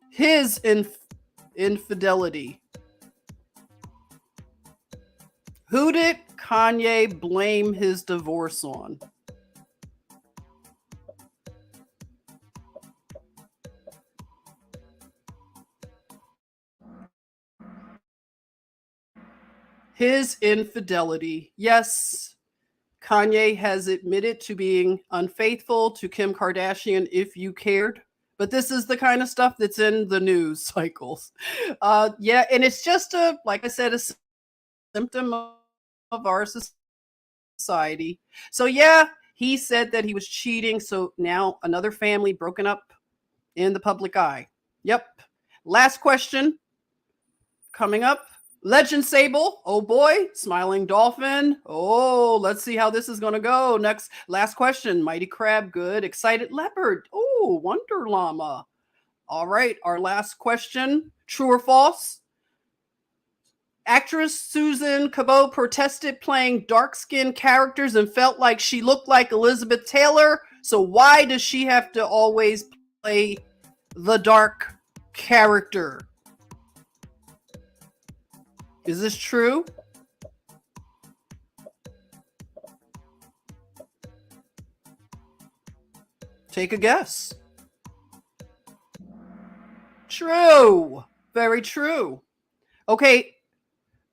his infidelity. Who did Kanye blame his divorce on? His infidelity. Yes, Kanye has admitted to being unfaithful to Kim Kardashian, if you cared. But this is the kind of stuff that's in the news cycles. Yeah, and it's just like I said, a symptom of our society. So yeah, he said that he was cheating. So now another family broken up in the public eye. Yep. Last question coming up. Legend Sable. Oh boy. Smiling Dolphin. Oh, let's see how this is going to go. Last question. Mighty Crab. Good. Excited Leopard. Oh, Wonder Llama. All right. Our last question. True or false? Actress Susan Cabot protested playing dark-skinned characters and felt like she looked like Elizabeth Taylor. So why does she have to always play the dark character? Is this true? Take a guess. True. Very true. Okay.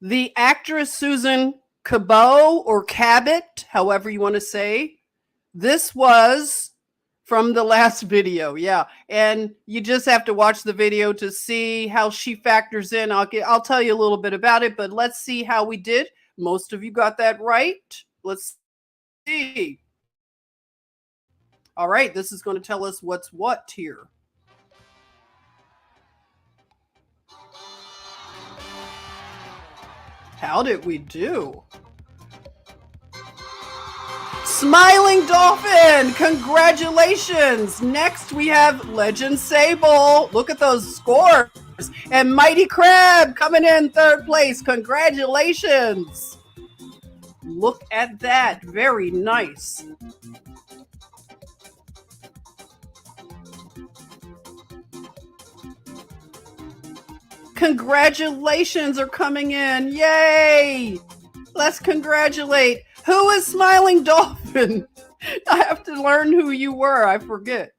The actress Susan Cabot or Cabot, however you want to say, this was from the last video. Yeah. And you just have to watch the video to see how she factors in. I'll tell you a little bit about it, but let's see how we did. Most of you got that right. Let's see. All right. This is going to tell us what's what here. How did we do? Smiling Dolphin, congratulations. Next we have Legend Sable. Look at those scores. And Mighty Crab coming in 3rd place. Congratulations. Look at that. Very nice. Congratulations are coming in. Yay. Let's congratulate. Who is Smiling Dolphin? I have to learn who you were. I forget.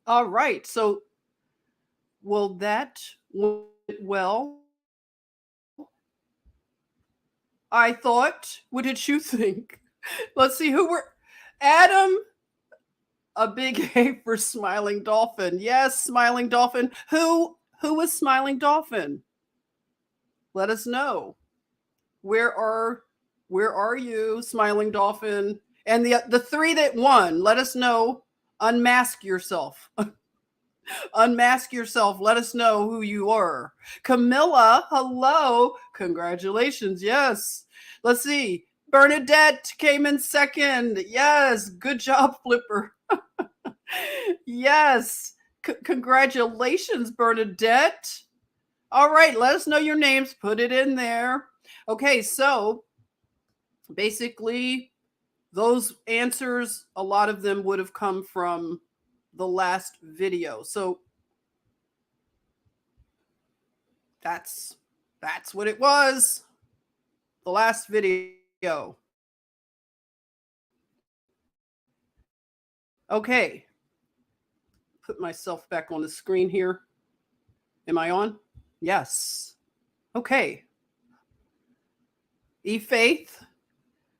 All right. So, well, that went well. I thought. What did you think? Let's see who were. Adam, a big A for Smiling Dolphin. Yes, Smiling Dolphin. Who is Smiling Dolphin? Let us know. Where are you, Smiling Dolphin? And the 3 that won, let us know. Unmask yourself. Unmask yourself. Let us know who you are. Camilla, hello. Congratulations. Yes. Let's see. Bernadette came in 2nd. Yes. Good job, Flipper. Yes. Congratulations, Bernadette. All right. Let us know your names. Put it in there. Okay. So basically, those answers, a lot of them would have come from the last video. So that's what it was. The last video. Okay. Put myself back on the screen here. Am I on? Yes. Okay. E-Faith,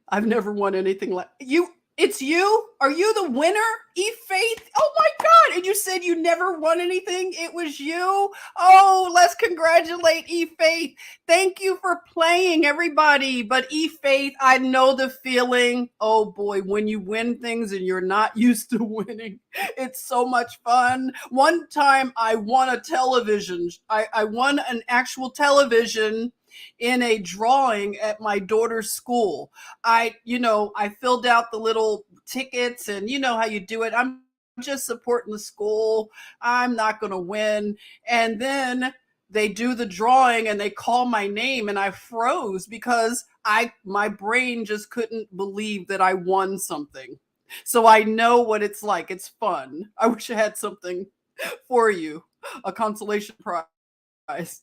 I've never won anything like you. It's you? Are you the winner? E-Faith? Oh my God. And you said you never won anything? It was you? Oh, let's congratulate E-Faith. Thank you for playing, everybody. But E-Faith, I know the feeling. Oh boy, when you win things and you're not used to winning, it's so much fun. One time I won a television. I won an actual television in a drawing at my daughter's school. I filled out the little tickets and you know how you do it. I'm just supporting the school. I'm not going to win. And then they do the drawing and they call my name and I froze because my brain just couldn't believe that I won something. So I know what it's like. It's fun. I wish I had something for you, a consolation prize.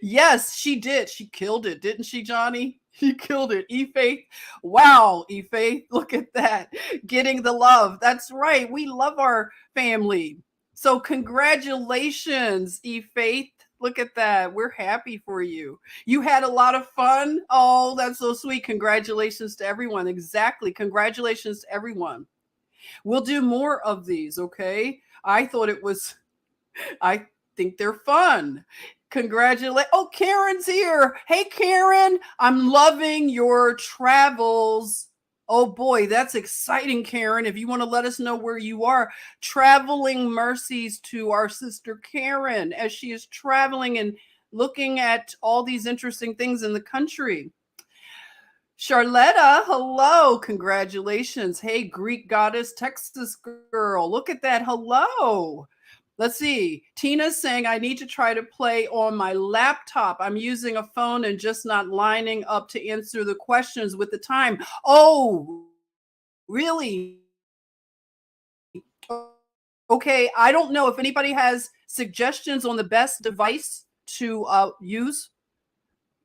Yes, she did. She killed it, didn't she, Johnny? She killed it. E-Faith. Wow, E-Faith. Look at that. Getting the love. That's right. We love our family. So congratulations, E-Faith. Look at that. We're happy for you. You had a lot of fun. Oh, that's so sweet. Congratulations to everyone. Exactly. Congratulations to everyone. We'll do more of these, okay? I think they're fun. Congratulate. Oh, Karen's here. Hey, Karen, I'm loving your travels. Oh boy, that's exciting, Karen. If you want to let us know where you are, traveling mercies to our sister Karen as she is traveling and looking at all these interesting things in the country. Charletta, hello. Congratulations. Hey, Greek goddess, Texas girl. Look at that. Hello. Let's see. Tina's saying, I need to try to play on my laptop. I'm using a phone and just not lining up to answer the questions with the time. Oh, really? Okay. I don't know if anybody has suggestions on the best device to use.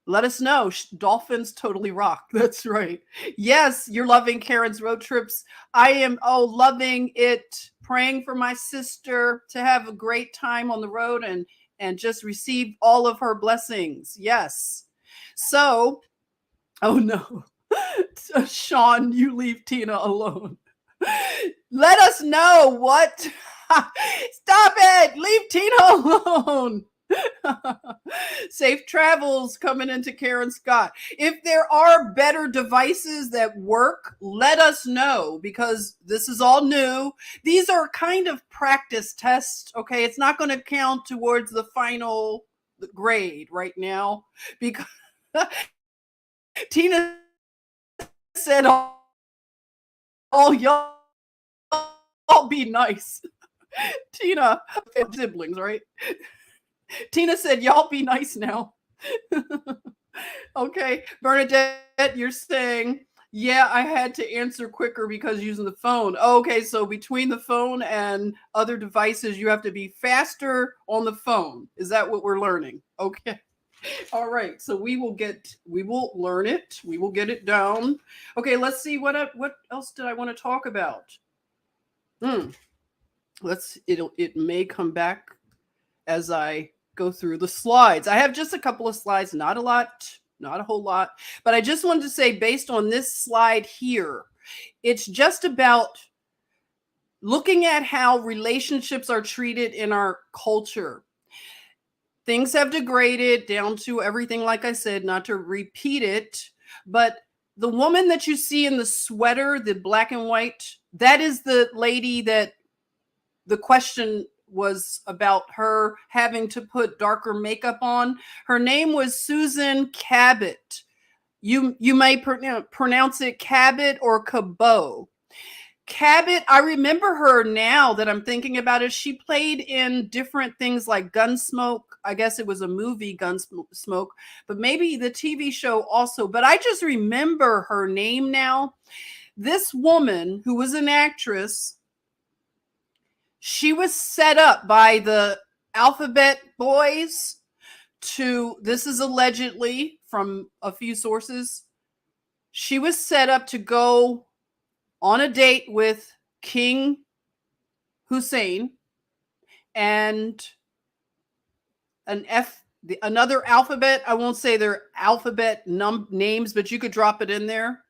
Let us know. Dolphins totally rock. That's right. Yes, you're loving Karen's road trips. I am, loving it. Praying for my sister to have a great time on the road and just receive all of her blessings. Yes. So, oh no. Sean, you leave Tina alone. Let us know what. Stop it. Leave Tina alone. Safe travels coming into Karen Scott. If there are better devices that work, let us know because this is all new. These are kind of practice tests, okay? It's not going to count towards the final grade right now because Tina said, "Oh, y'all be nice." Tina, siblings, right? Tina said, y'all be nice now. Okay. Bernadette, you're saying, yeah, I had to answer quicker because using the phone. Okay. So between the phone and other devices, you have to be faster on the phone. Is that what we're learning? Okay. All right. So we will learn it. We will get it down. Okay. Let's see. What else did I want to talk about? It may come back as I go through the slides. I have just a couple of slides, not a lot, not a whole lot, but I just wanted to say based on this slide here, it's just about looking at how relationships are treated in our culture. Things have degraded down to everything, like I said, not to repeat it, but the woman that you see in the sweater, the black and white, that is the lady that the question was about her having to put darker makeup on. Her name was Susan Cabot. You may pronounce it Cabot or Cabot. Cabot, I remember her now that I'm thinking about it. She played in different things like Gunsmoke. I guess it was a movie, Gunsmoke, but maybe the TV show also. But I just remember her name now. This woman who was an actress, she was set up by the alphabet boys this is allegedly from a few sources. She was set up to go on a date with King Hussein and an Another alphabet. I won't say their alphabet names, but you could drop it in there.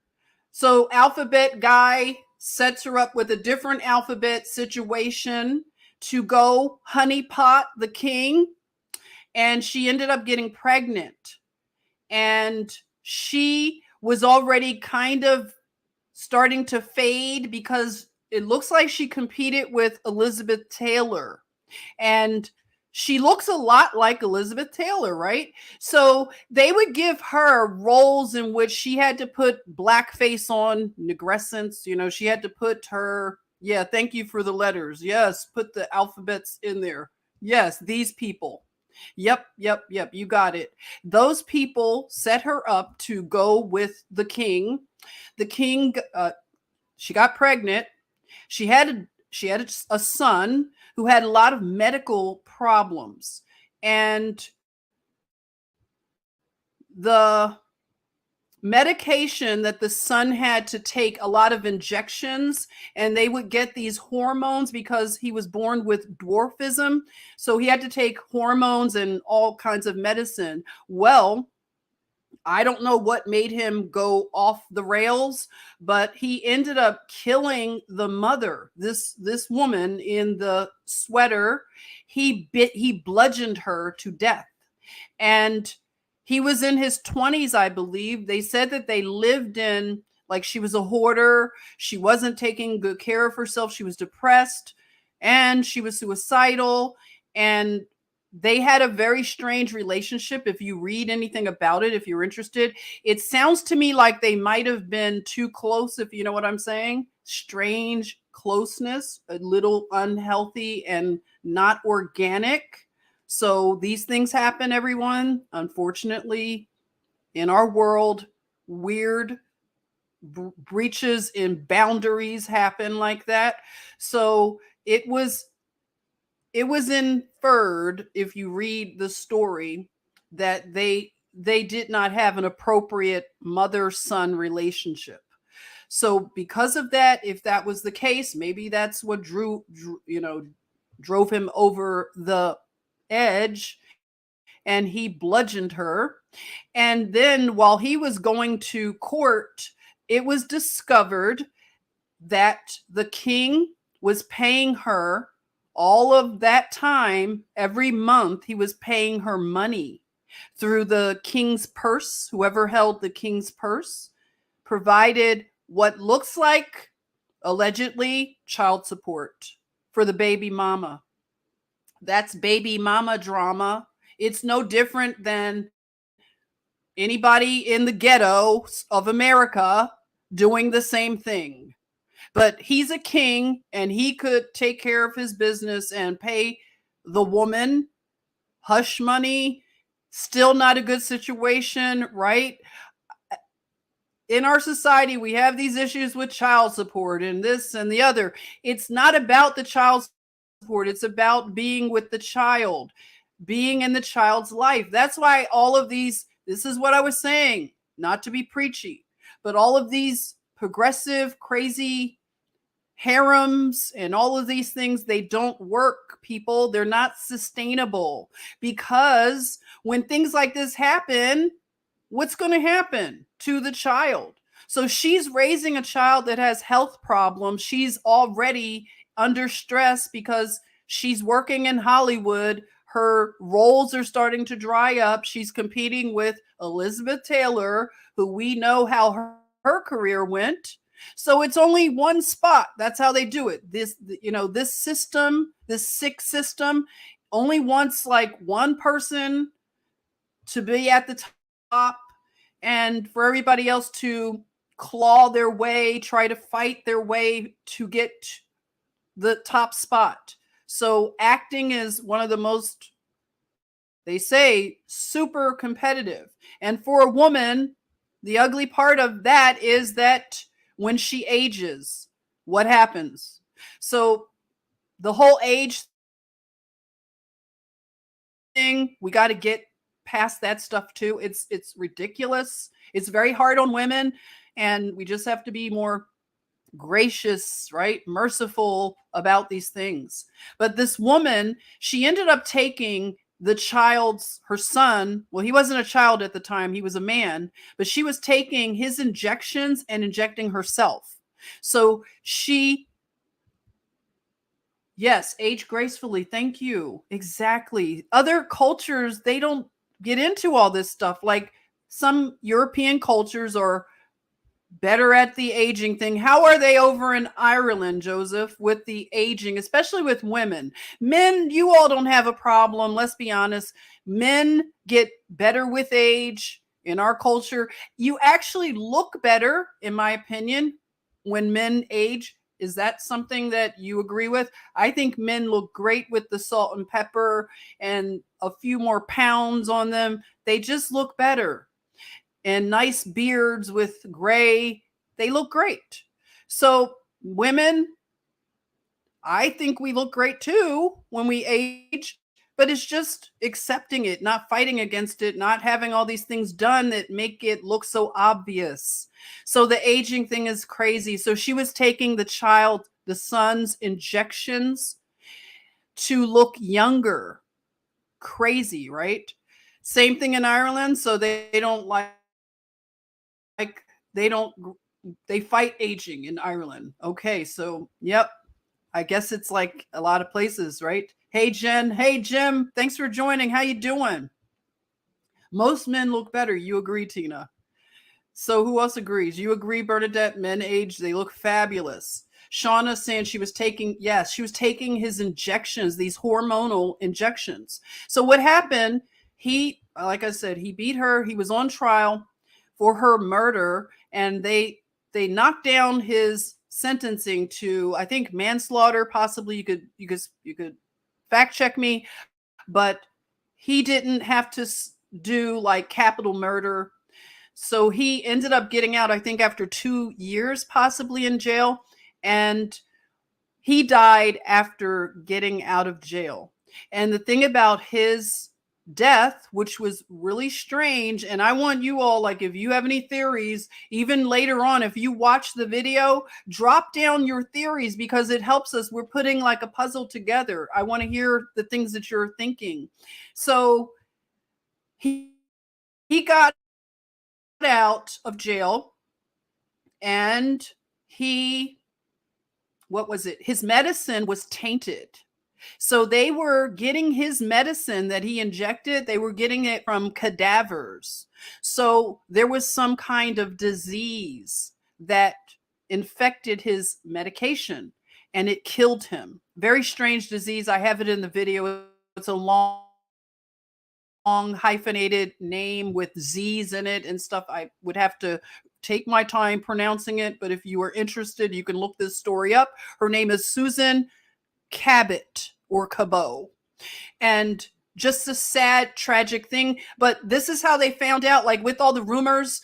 So alphabet guy sets her up with a different alphabet situation to go honeypot the king. And she ended up getting pregnant. And she was already kind of starting to fade because it looks like she competed with Elizabeth Taylor. And she looks a lot like Elizabeth Taylor, right? So they would give her roles in which she had to put blackface on, negrescence. She had to put her, yeah, thank you for the letters. Yes, put the alphabets in there. Yes, these people. Yep. You got it. Those people set her up to go with the king. The king, she got pregnant. She had a son who had a lot of medical problems, and the medication that the son had to take a lot of injections, and they would get these hormones because he was born with dwarfism. So he had to take hormones and all kinds of medicine. Well, I don't know what made him go off the rails, but he ended up killing the mother, this woman in the sweater. He bludgeoned her to death. And he was in his 20s, I believe. They said that they lived in, like, she was a hoarder. She wasn't taking good care of herself. She was depressed and she was suicidal. And they had a very strange relationship. If you read anything about it, if you're interested, it sounds to me like they might have been too close, if you know what I'm saying. Strange closeness, a little unhealthy and not organic. So these things happen, everyone. Unfortunately, in our world, weird breaches in boundaries happen like that. So it was inferred, if you read the story, that they did not have an appropriate mother-son relationship. So because of that, if that was the case, maybe that's what drove him over the edge, and he bludgeoned her. And then while he was going to court, it was discovered that the king was paying her all of that time. Every month he was paying her money through the king's purse. Whoever held the king's purse provided what looks like, allegedly, child support for the baby mama. That's baby mama drama. It's no different than anybody in the ghetto of America doing the same thing. But he's a king and he could take care of his business and pay the woman hush money. Still not a good situation, right? In our society, we have these issues with child support and this and the other. It's not about the child support. It's about being with the child, being in the child's life. That's why all of these, this is what I was saying, not to be preachy, but all of these progressive, crazy harems and all of these things, they don't work, people. They're not sustainable, because when things like this happen, what's going to happen to the child? So she's raising a child that has health problems. She's already under stress because she's working in Hollywood. Her roles are starting to dry up. She's competing with Elizabeth Taylor, who we know how her career went. So it's only one spot. That's how they do it. This system, this sick system, only wants like one person to be at the top and for everybody else to claw their way, try to fight their way to get the top spot. So acting is one of the most, they say, super competitive. And for a woman, the ugly part of that is that when she ages, what happens? So the whole age thing, we got to get past that stuff too. It's ridiculous. It's very hard on women, and we just have to be more gracious, right? Merciful about these things. But this woman, she ended up taking her son, well, he wasn't a child at the time, he was a man, but she was taking his injections and injecting herself. So she, yes, age gracefully. Thank you. Exactly. Other cultures, they don't get into all this stuff. Like some European cultures are better at the aging thing. How are they over in Ireland, Joseph, with the aging, especially with women? Men, you all don't have a problem. Let's be honest. Men get better with age in our culture. You actually look better, in my opinion, when men age. Is that something that you agree with? I think men look great with the salt and pepper and a few more pounds on them. They just look better. And nice beards with gray, they look great. So women, I think we look great too when we age, but it's just accepting it, not fighting against it, not having all these things done that make it look so obvious. So the aging thing is crazy. So she was taking the son's injections to look younger. Crazy, right? Same thing in Ireland. So they don't like they don't they fight aging in Ireland. Okay, so yep. I guess it's like a lot of places, right? Hey Jen, hey Jim, thanks for joining. How you doing? Most men look better. You agree, Tina? So who else agrees? You agree, Bernadette? Men age, they look fabulous. Shauna saying she was taking his injections, these hormonal injections. So what happened? Like I said, he beat her. He was on trial for her murder, and they knocked down his sentencing to, I think, manslaughter. Possibly, you could fact check me, but he didn't have to do like capital murder. So he ended up getting out, I think, after 2 years, possibly in jail, and he died after getting out of jail. And the thing about his death, which was really strange, and I want you all, like, if you have any theories, even later on, if you watch the video, drop down your theories because it helps us. We're putting like a puzzle together. I want to hear the things that you're thinking. So he got out of jail, and what was it? His medicine was tainted. So they were getting his medicine that he injected, they were getting it from cadavers. So there was some kind of disease that infected his medication and it killed him. Very strange disease. I have it in the video. It's a long hyphenated name with Z's in it and stuff. I would have to take my time pronouncing it, but if you are interested, you can look this story up. Her name is Susan Cabot or Cabot. And just a sad, tragic thing. But this is how they found out, like with all the rumors,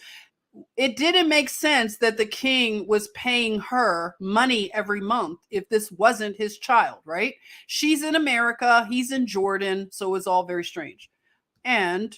it didn't make sense that the king was paying her money every month if this wasn't his child, right? She's in America, he's in Jordan, so it was all very strange. And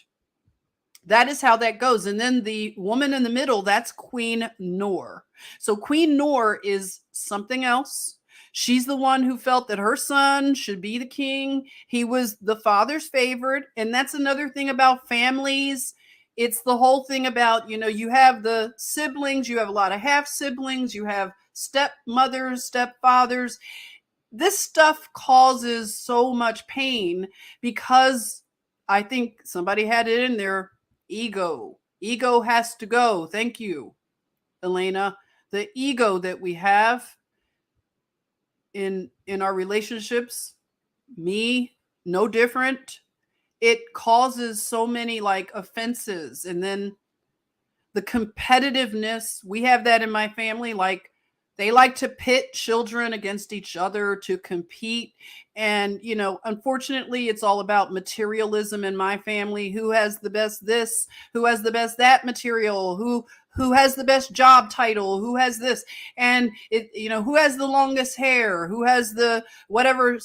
that is how that goes. And then the woman in the middle, that's Queen Noor. So Queen Noor is something else. She's the one who felt that her son should be the king. He was the father's favorite. And that's another thing about families. It's the whole thing about, you have the siblings, you have a lot of half siblings, you have stepmothers, stepfathers. This stuff causes so much pain because I think somebody had it in there. Ego has to go. Thank you, Elena. The ego that we have in our relationships, me, no different. It causes so many like offenses. And then the competitiveness, we have that in my family. Like they like to pit children against each other to compete. And, unfortunately, it's all about materialism in my family. Who has the best this? Who has the best that material? Who has the best job title? Who has this? And who has the longest hair? Who has the whatever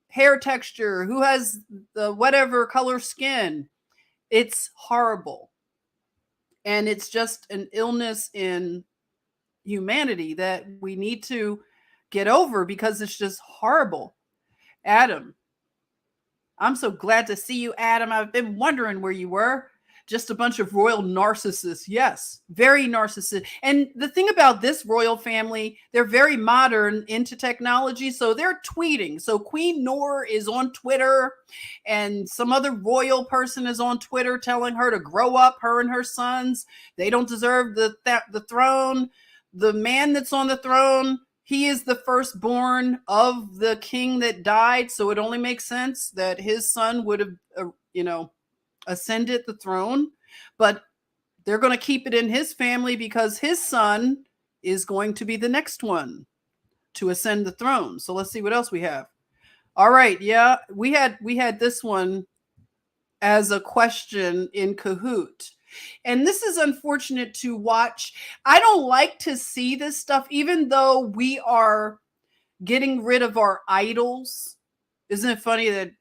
hair texture? Who has the whatever color skin? It's horrible. And it's just an illness in humanity that we need to get over because it's just horrible. Adam, I'm so glad to see you, Adam. I've been wondering where you were. Just a bunch of royal narcissists. Yes, very narcissistic. And the thing about this royal family, they're very modern into technology. So they're tweeting. So Queen Noor is on Twitter, and some other royal person is on Twitter telling her to grow up, her and her sons. They don't deserve the throne. The man that's on the throne, he is the firstborn of the king that died. So it only makes sense that his son would have, ascended the throne, but they're going to keep it in his family because his son is going to be the next one to ascend the throne. So let's see what else we have. All right. Yeah, we had this one as a question in Kahoot. And this is unfortunate to watch. I don't like to see this stuff, even though we are getting rid of our idols. Isn't it funny that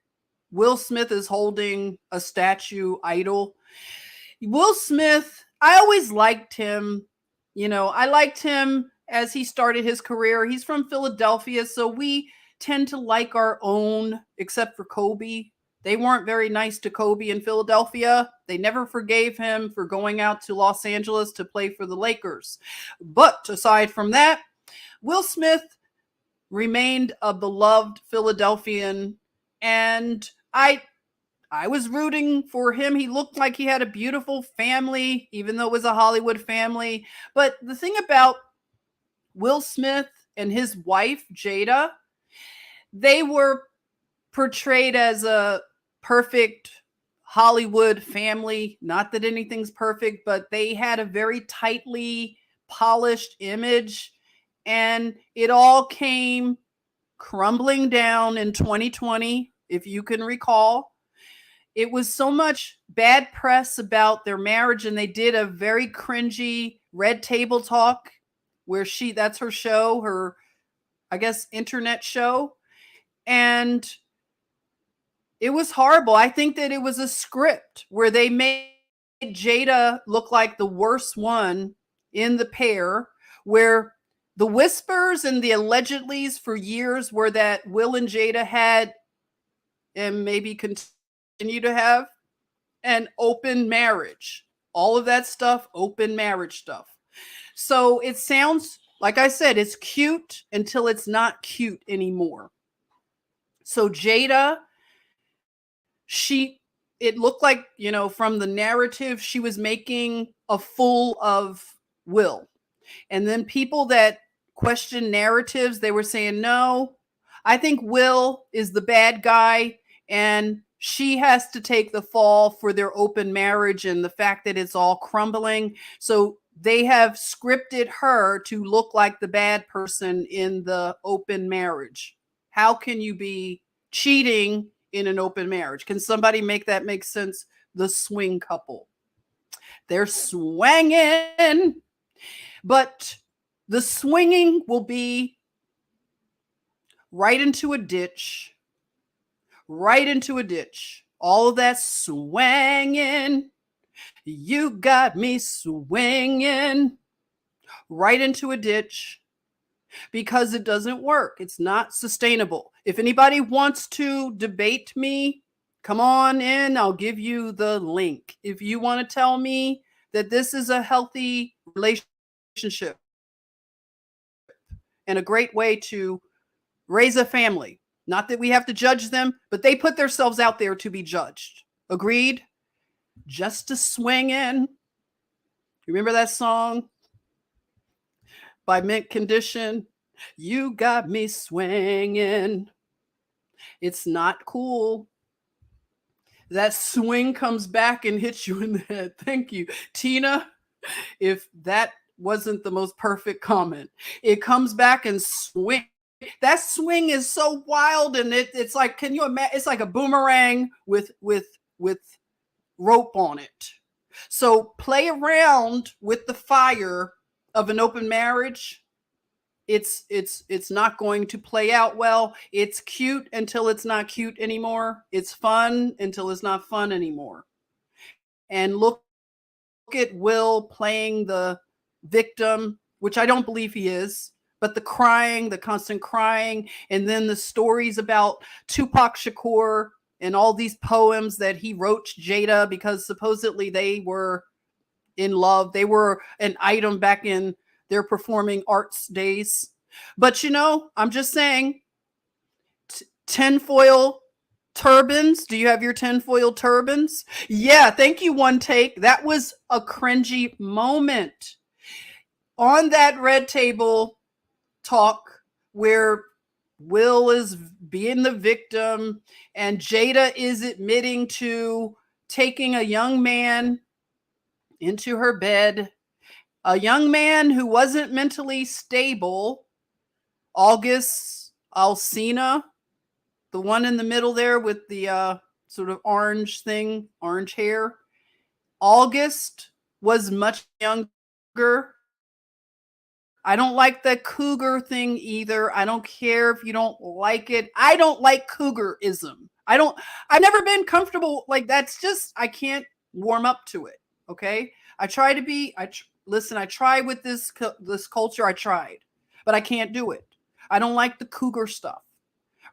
Will Smith is holding a statue idol? Will Smith, I always liked him. I liked him as he started his career. He's from Philadelphia, so we tend to like our own, except for Kobe. They weren't very nice to Kobe in Philadelphia. They never forgave him for going out to Los Angeles to play for the Lakers. But aside from that, Will Smith remained a beloved Philadelphian, and I was rooting for him. He looked like he had a beautiful family, even though it was a Hollywood family. But the thing about Will Smith and his wife, Jada, they were portrayed as a perfect Hollywood family. Not that anything's perfect, but they had a very tightly polished image, and it all came crumbling down in 2020, if you can recall. It was so much bad press about their marriage, and they did a very cringy Red Table Talk where that's her show, her, I guess, internet show. And it was horrible. I think that it was a script where they made Jada look like the worst one in the pair, where the whispers and the allegedlys for years were that Will and Jada had, and maybe continue to have, an open marriage. All of that stuff, open marriage stuff. So it sounds, like I said, it's cute until it's not cute anymore. So Jada, it looked like, from the narrative, she was making a fool of Will. And then people that question narratives, they were saying, no, I think Will is the bad guy, and she has to take the fall for their open marriage and the fact that it's all crumbling. So they have scripted her to look like the bad person in the open marriage. How can you be cheating in an open marriage? Can somebody make that make sense? The swing couple. They're swinging, but the swinging will be right into a ditch. Right into a ditch. All of that swinging. You got me swinging. Right into a ditch. Because it doesn't work. It's not sustainable. If anybody wants to debate me, come on in. I'll give you the link. If you want to tell me that this is a healthy relationship and a great way to raise a family, not that we have to judge them, but they put themselves out there to be judged. Agreed? Just to swing in. Remember that song by Mint Condition? You got me swinging. It's not cool. That swing comes back and hits you in the head. Thank you, Tina. If that wasn't the most perfect comment, it comes back and swing. That swing is so wild, and it's like, can you imagine? It's like a boomerang with rope on it. So play around with the fire of an open marriage. It's not going to play out well. It's cute until it's not cute anymore. It's fun until it's not fun anymore. And look at Will playing the victim, which I don't believe he is. But the crying, the constant crying, and then the stories about Tupac Shakur and all these poems that he wrote Jada because supposedly they were in love. They were an item back in their performing arts days. But I'm just saying, tinfoil turbans. Do you have your tinfoil turbans? Yeah, thank you, One Take. That was a cringy moment. On that red table talk where Will is being the victim and Jada is admitting to taking a young man into her bed, a young man who wasn't mentally stable, August Alsina, the one in the middle there with the sort of orange hair. August was much younger. I don't like the cougar thing either. I don't care if you don't like it. I don't like cougarism. I've never been comfortable. Like, that's just, I can't warm up to it. Okay. I try to be, listen, I try with this culture. I tried, but I can't do it. I don't like the cougar stuff.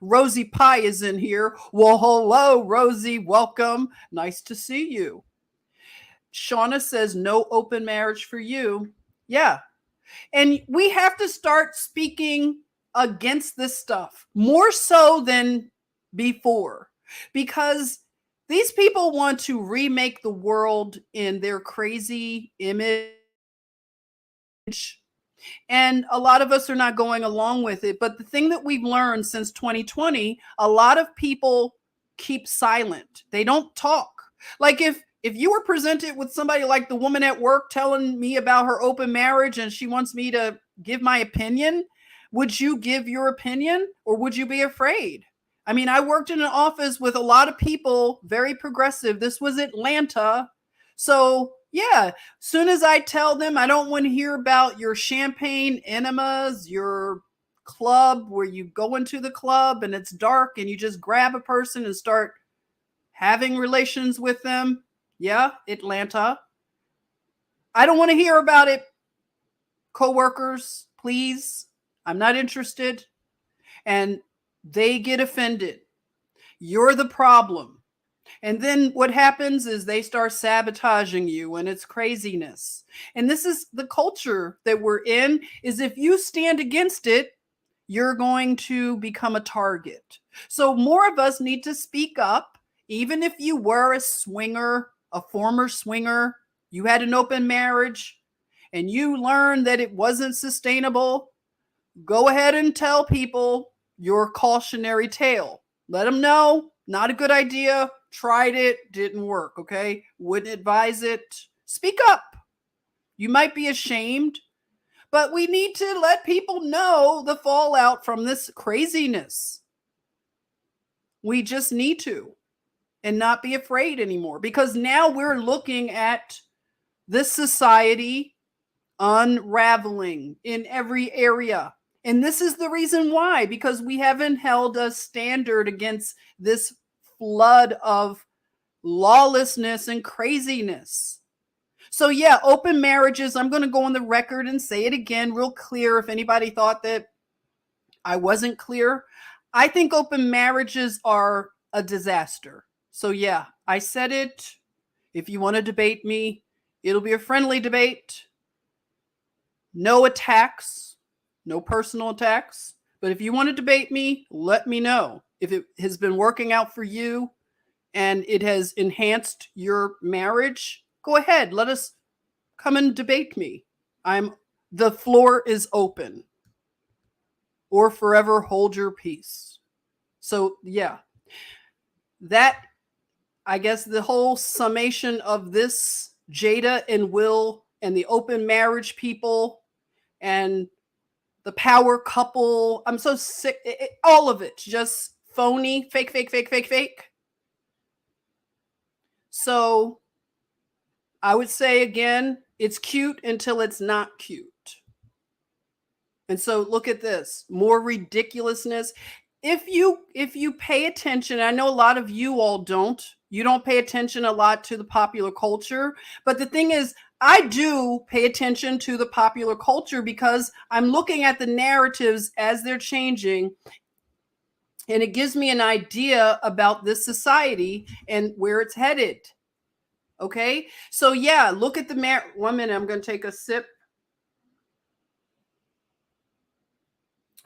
Rosie Pie is in here. Well, hello, Rosie. Welcome. Nice to see you. Shauna says no open marriage for you. Yeah. And we have to start speaking against this stuff more so than before, because these people want to remake the world in their crazy image. And a lot of us are not going along with it. But the thing that we've learned since 2020, a lot of people keep silent. They don't talk. Like if you were presented with somebody like the woman at work telling me about her open marriage and she wants me to give my opinion, would you give your opinion or would you be afraid? I mean, I worked in an office with a lot of people, very progressive. This was Atlanta. So yeah, soon as I tell them I don't want to hear about your champagne enemas, your club where you go into the club and it's dark and you just grab a person and start having relations with them. Yeah, Atlanta. I don't want to hear about it, coworkers, please. I'm not interested. And they get offended. You're the problem. And then what happens is they start sabotaging you and it's craziness. And this is the culture that we're in, is if you stand against it, you're going to become a target. So more of us need to speak up, even if you were a swinger, a former swinger, you had an open marriage and you learned that it wasn't sustainable. Go ahead and tell people your cautionary tale. Let them know, not a good idea. Tried it, didn't work, okay? Wouldn't advise it. Speak up. You might be ashamed, but we need to let people know the fallout from this craziness. We just need to, and not be afraid anymore, because now we're looking at this society unraveling in every area. And this is the reason why, because we haven't held a standard against this flood of lawlessness and craziness. So yeah, open marriages, I'm going to go on the record and say it again real clear if anybody thought that I wasn't clear. I think open marriages are a disaster. So yeah, I said it. If you want to debate me, it'll be a friendly debate. No attacks, no personal attacks. But if you want to debate me, let me know. If it has been working out for you and it has enhanced your marriage, go ahead. Let us come and debate me. The floor is open. Or forever hold your peace. So yeah, that, I guess, the whole summation of this, Jada and Will and the open marriage people and the power couple. I'm so sick. All of it, just phony, fake, fake, fake, fake, fake. So I would say again, it's cute until it's not cute. And so look at this, more ridiculousness. If you pay attention, I know a lot of you all don't. You don't pay attention a lot to the popular culture. But the thing is, I do pay attention to the popular culture because I'm looking at the narratives as they're changing. And it gives me an idea about this society and where it's headed. Okay. So yeah, look at the 1 minute. I'm going to take a sip.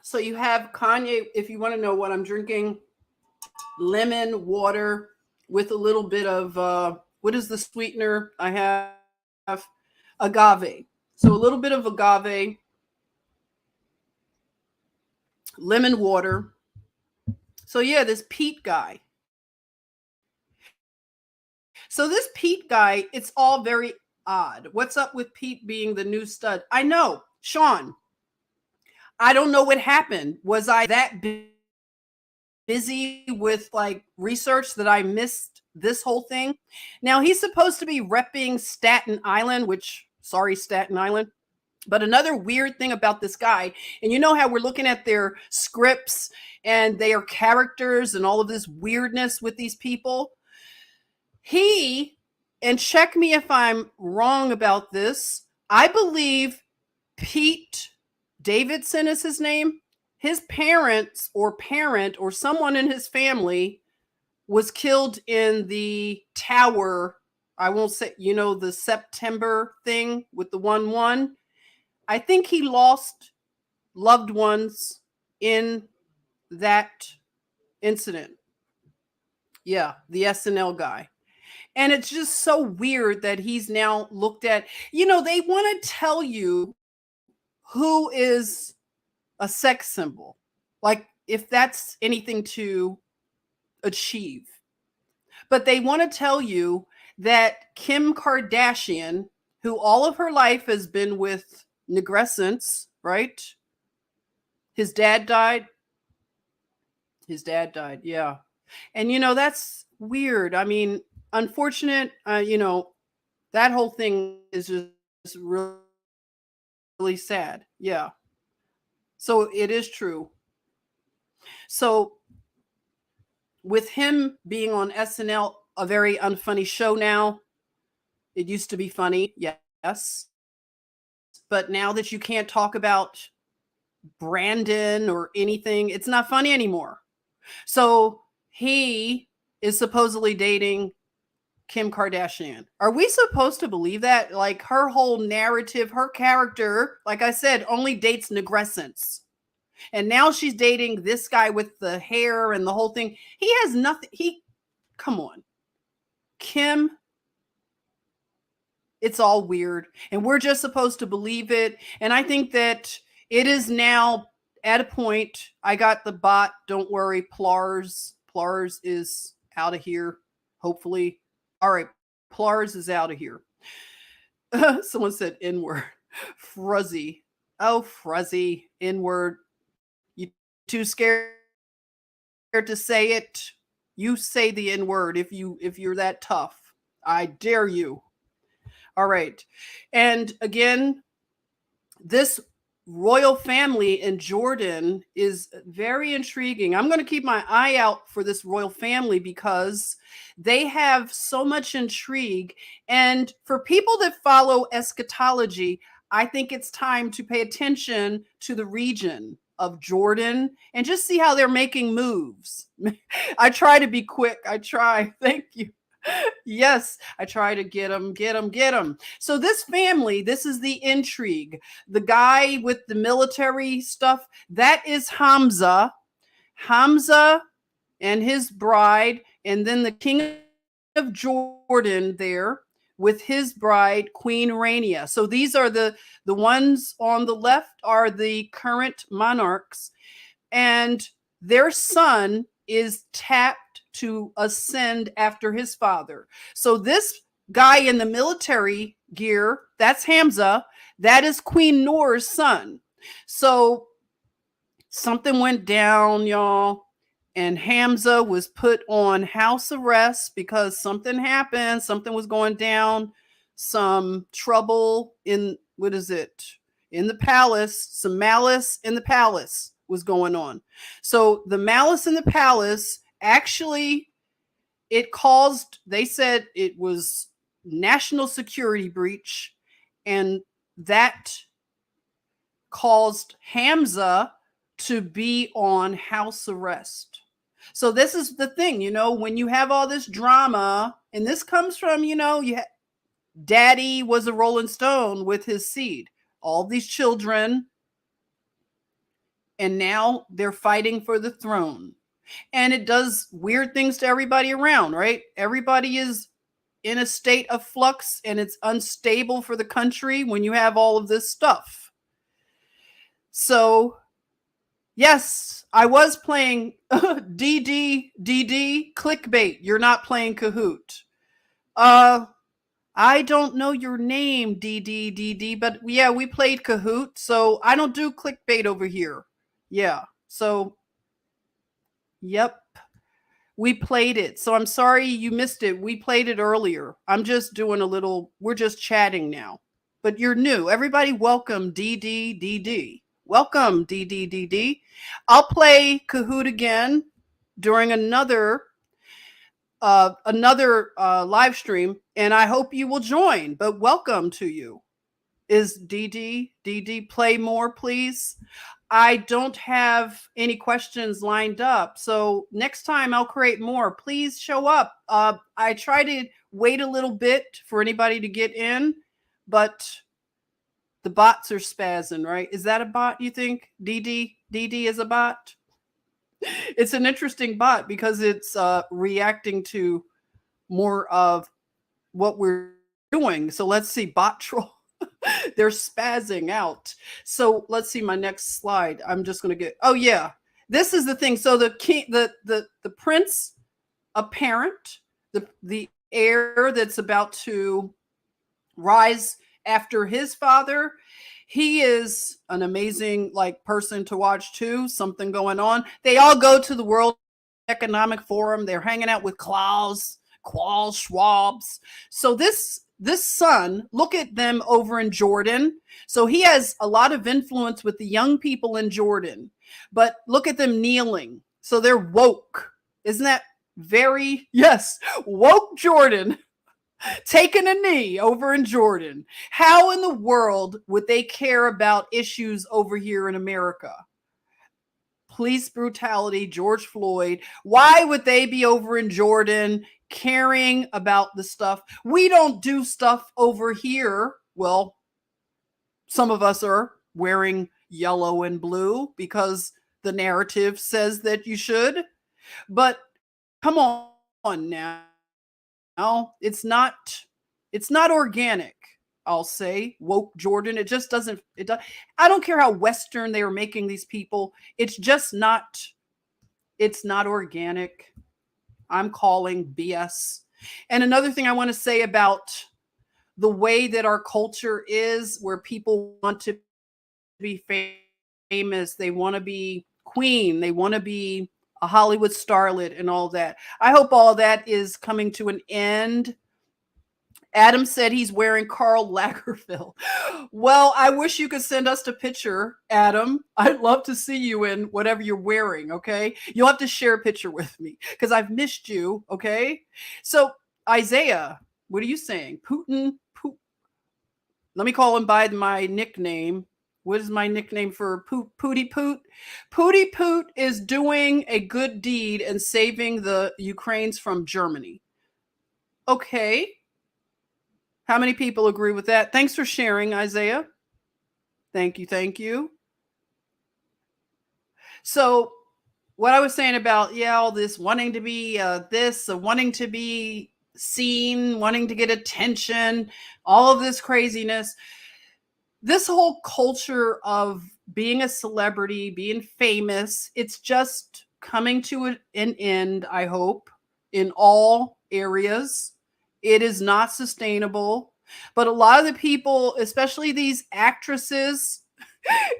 So you have Kanye, if you want to know what I'm drinking, lemon water with a little bit of, what is the sweetener? I have agave. So a little bit of agave, lemon water. So yeah, this Pete guy. So this Pete guy, it's all very odd. What's up with Pete being the new stud? I know, Sean. I don't know what happened. Was I that busy with like research that I missed this whole thing? Now he's supposed to be repping Staten Island, which, sorry, Staten Island. But another weird thing about this guy, and you know how we're looking at their scripts and they are characters and all of this weirdness with these people. He, and check me if I'm wrong about this, I believe Pete Davidson is his name. His parents or parent or someone in his family was killed in the tower. I won't say, you know, the September thing with the 1-1. I think he lost loved ones in that incident. Yeah, the SNL guy. And it's just so weird that he's now looked at. You know, they want to tell you who is a sex symbol, like if that's anything to achieve. But they want to tell you that Kim Kardashian, who all of her life has been with Negrescence, right? His dad died. His dad died, yeah. And, you know, that's weird. I mean, unfortunate, you know, that whole thing is just really, really sad. Yeah. So it is true. So with him being on SNL, a very unfunny show now, it used to be funny, yes. But now that you can't talk about Brandon or anything, it's not funny anymore. So he is supposedly dating Kim Kardashian. Are we supposed to believe that? Like her whole narrative, her character, like I said, only dates Negrescence. And now she's dating this guy with the hair and the whole thing. He has nothing. Come on. Kim, it's all weird. And we're just supposed to believe it. And I think that it is now at a point. I got the bot. Don't worry. Plars is out of here. Hopefully. All right. Plars is out of here. Someone said N-word. Fruzzy. Oh, Fruzzy. N-word. You too scared to say it? You say the N-word if you're that tough. I dare you. All right. And again, this royal family in Jordan is very intriguing. I'm going to keep my eye out for this royal family because they have so much intrigue. And for people that follow eschatology, I think it's time to pay attention to the region of Jordan and just see how they're making moves. I try to be quick. I try. Thank you. Yes, I try to get them. So this family, this is the intrigue. The guy with the military stuff, that is Hamza. Hamza and his bride, and then the king of Jordan there with his bride, Queen Rania. So these are the ones on the left are the current monarchs, and their son is tapped to ascend after his father. So this guy in the military gear, that's Hamza. That is Queen Noor's son. So something went down, y'all, and Hamza was put on house arrest because something happened. Something was going down. Some trouble in, what is it? In the palace. Some malice in the palace was going on. So the malice in the palace, actually, it caused, they said it was national security breach, and that caused Hamza to be on house arrest. So this is the thing, when you have all this drama, and this comes from, daddy was a Rolling Stone with his seed, all these children, and now they're fighting for the throne. And it does weird things to everybody around, right? Everybody is in a state of flux, and it's unstable for the country when you have all of this stuff. So, yes, I was playing DD clickbait. You're not playing Kahoot. I don't know your name, DD, but yeah, we played Kahoot. So I don't do clickbait over here. Yeah. So, yep. We played it. So I'm sorry you missed it. We played it earlier. I'm just doing we're just chatting now. But you're new. Everybody welcome DD. Welcome DD. I'll play Kahoot again during another live stream, and I hope you will join. But welcome to you. Is DD play more, please? I don't have any questions lined up. So next time I'll create more. Please show up. I try to wait a little bit for anybody to get in, but the bots are spazzing, right? Is that a bot, you think? DD is a bot? It's an interesting bot because it's reacting to more of what we're doing. So let's see, bot troll. They're spazzing out. So let's see my next slide. I'm just going to get, oh yeah, this is the thing. So the king, the prince apparent, the heir that's about to rise after his father, he is an amazing person to watch too. Something going on. They all go to the World Economic Forum. They're hanging out with Klaus Schwabs. So this son, look at them over in Jordan. So he has a lot of influence with the young people in Jordan, but look at them kneeling. So they're woke. Isn't that yes, woke Jordan taking a knee over in Jordan. How in the world would they care about issues over here in America? Police brutality, George Floyd. Why would they be over in Jordan caring about the stuff? We don't do stuff over here. Well, some of us are wearing yellow and blue because the narrative says that you should. But come on now. It's not organic. I'll say woke Jordan. It just doesn't. I don't care how Western they are making these people. It's just not. It's not organic. I'm calling BS. And another thing I want to say about the way that our culture is, where people want to be famous, they want to be queen, they want to be a Hollywood starlet and all that. I hope all that is coming to an end. Adam said he's wearing Karl Lagerfeld. Well, I wish you could send us a picture, Adam. I'd love to see you in whatever you're wearing, okay? You'll have to share a picture with me because I've missed you, okay? So, Isaiah, what are you saying? Putin? Let me call him by my nickname. What is my nickname for Pooty Poot? Pooty Poot is doing a good deed and saving the Ukrainians from Germany. Okay. How many people agree with that? Thanks for sharing, Isaiah. Thank you. So what I was saying about, all this wanting to be wanting to be seen, wanting to get attention, all of this craziness, this whole culture of being a celebrity, being famous, it's just coming to an end, I hope, in all areas. It is not sustainable. But a lot of the people, especially these actresses,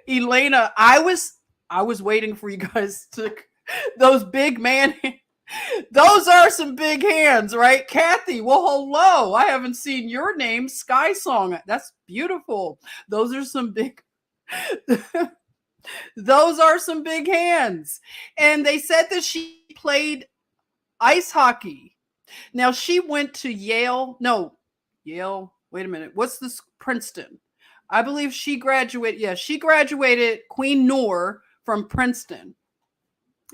Elena, I was waiting for you guys to, those big man, those are some big hands, right? Kathy, well, hello. I haven't seen your name, Sky Song. That's beautiful. Those are some big, those are some big hands. And they said that she played ice hockey. Now, she went to Yale. Wait a minute. What's this? Princeton. I believe she graduated. Yeah, she graduated Queen Noor from Princeton.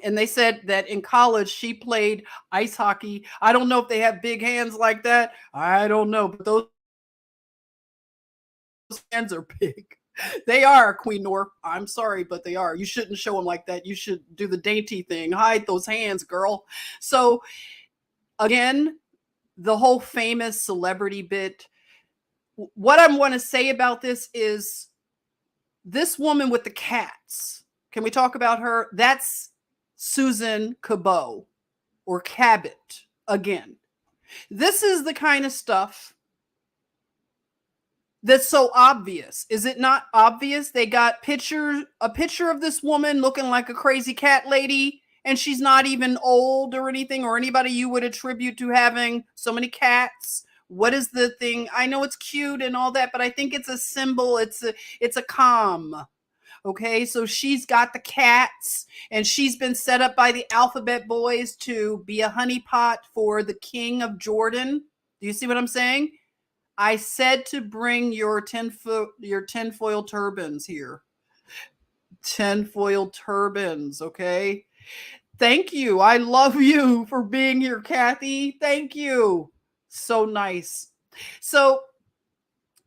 And they said that in college she played ice hockey. I don't know if they have big hands like that. I don't know, but those hands are big. They are, Queen Nor. I'm sorry, but they are. You shouldn't show them like that. You should do the dainty thing. Hide those hands, girl. So again, the whole famous celebrity bit. What I want to say about this is this woman with the cats. Can we talk about her? That's Susan Cabot or Cabot again. This is the kind of stuff that's so obvious. Is it not obvious? They got a picture of this woman looking like a crazy cat lady, and she's not even old or anything, or anybody you would attribute to having so many cats. What is the thing? I know it's cute and all that, but I think it's a symbol. It's a calm. Okay, so she's got the cats, and she's been set up by the alphabet boys to be a honeypot for the king of Jordan. Do you see what I'm saying? I said to bring your tinfoil turbans here. Tinfoil turbans, okay? Thank you. I love you for being here, Kathy. Thank you. So nice. So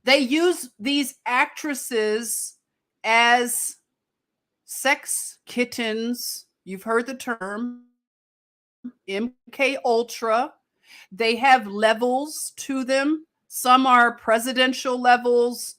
they use these actresses as sex kittens. You've heard the term MK Ultra. They have levels to them. Some are presidential levels.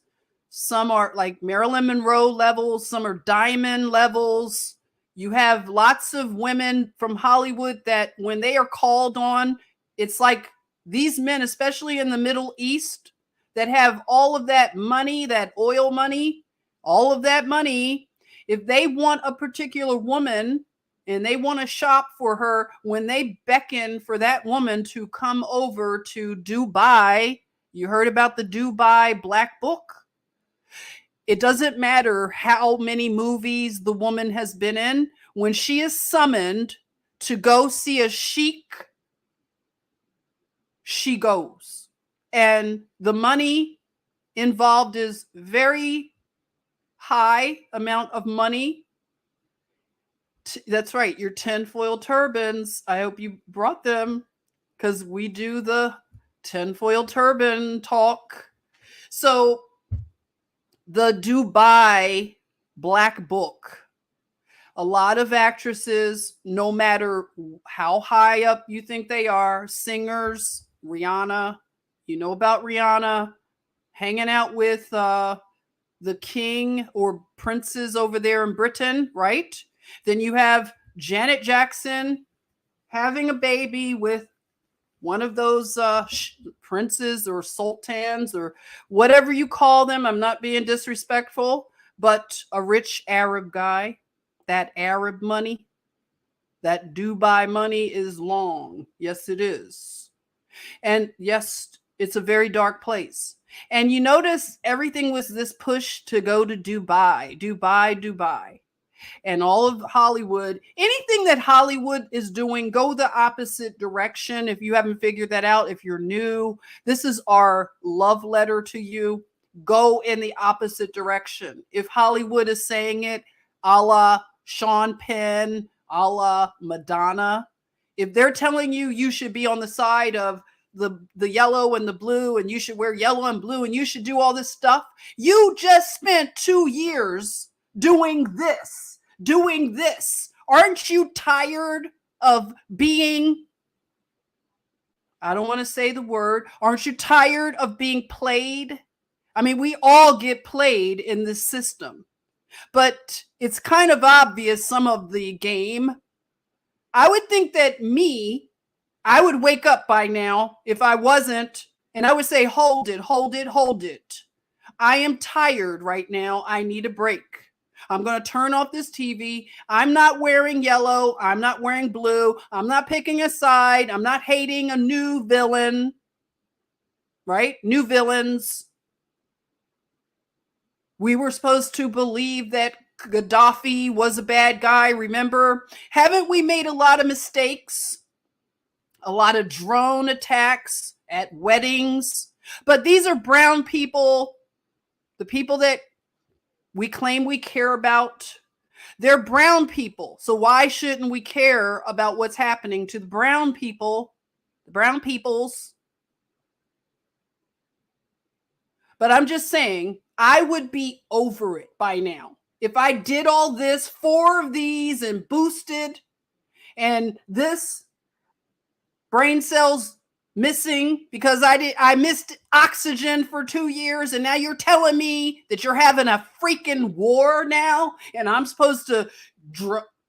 Some are like Marilyn Monroe levels. Some are diamond levels. You have lots of women from Hollywood that when they are called on, it's like these men, especially in the Middle East, that have all of that money, that oil money, all of that money. If they want a particular woman and they want to shop for her, when they beckon for that woman to come over to Dubai, you heard about the Dubai Black Book? It doesn't matter how many movies the woman has been in. When she is summoned to go see a sheik, she goes. And the money involved is very high amount of money. That's right, your tinfoil turbans. I hope you brought them because we do the tinfoil turban talk. So the Dubai Black Book, a lot of actresses, no matter how high up you think they are, singers, Rihanna, you know about Rihanna, hanging out with the king or princes over there in Britain, right? Then you have Janet Jackson having a baby with one of those princes or sultans or whatever you call them. I'm not being disrespectful, but a rich Arab guy. That Arab money, that Dubai money is long. Yes, it is. And yes, it's a very dark place. And you notice everything was this push to go to Dubai, Dubai, Dubai. And all of Hollywood, anything that Hollywood is doing, go the opposite direction. If you haven't figured that out, if you're new, this is our love letter to you. Go in the opposite direction. If Hollywood is saying it, a la Sean Penn, a la Madonna, if they're telling you you should be on the side of the yellow and the blue, and you should wear yellow and blue, and you should do all this stuff, you just spent 2 years doing this. Aren't you tired of being, I don't want to say the word, aren't you tired of being played? I mean, we all get played in this system, but it's kind of obvious some of the game. I would think that I would wake up by now if I wasn't, and I would say, hold it. I am tired right now. I need a break. I'm going to turn off this TV. I'm not wearing yellow. I'm not wearing blue. I'm not picking a side. I'm not hating a new villain, right? New villains. We were supposed to believe that Gaddafi was a bad guy. Remember? Haven't we made a lot of mistakes? A lot of drone attacks at weddings. But these are brown people, the people that we claim we care about. They're brown people. So why shouldn't we care about what's happening to the brown people, the brown peoples? But I'm just saying, I would be over it by now. If I did all this, 4 of these and boosted, and this brain cells missing because I missed oxygen for 2 years, and now you're telling me that you're having a freaking war now, and I'm supposed to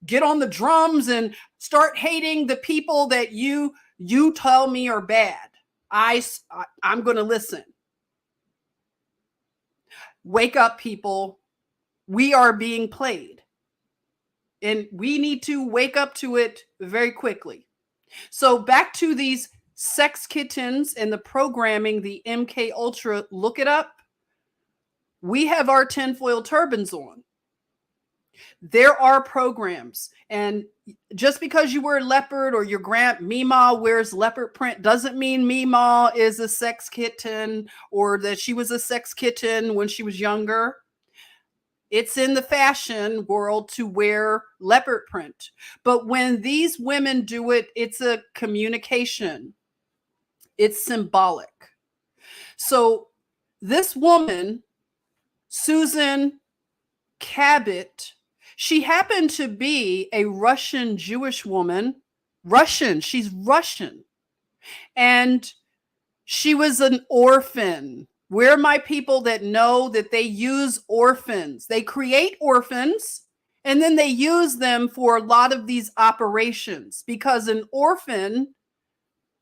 get on the drums and start hating the people that you tell me are bad. I'm going to listen. Wake up, people. We are being played, and we need to wake up to it very quickly. So back to these sex kittens and the programming, the MK Ultra, look it up. We have our tinfoil turbans on. There are programs, and just because you wear leopard or your Mima wears leopard print doesn't mean Mima is a sex kitten or that she was a sex kitten when she was younger. It's in the fashion world to wear leopard print. But when these women do it, it's a communication. It's symbolic. So this woman, Susan Cabot, she happened to be a Russian Jewish woman. She's Russian. And she was an orphan. We're my people that know that they use orphans. They create orphans and then they use them for a lot of these operations because an orphan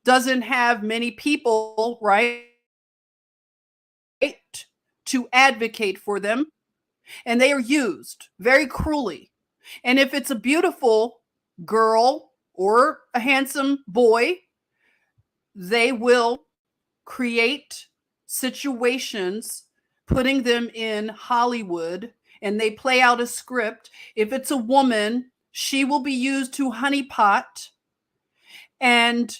doesn't have many people, right, to advocate for them. And they are used very cruelly. And if it's a beautiful girl or a handsome boy, they will create situations, putting them in Hollywood, and they play out a script. If it's a woman, she will be used to honeypot. And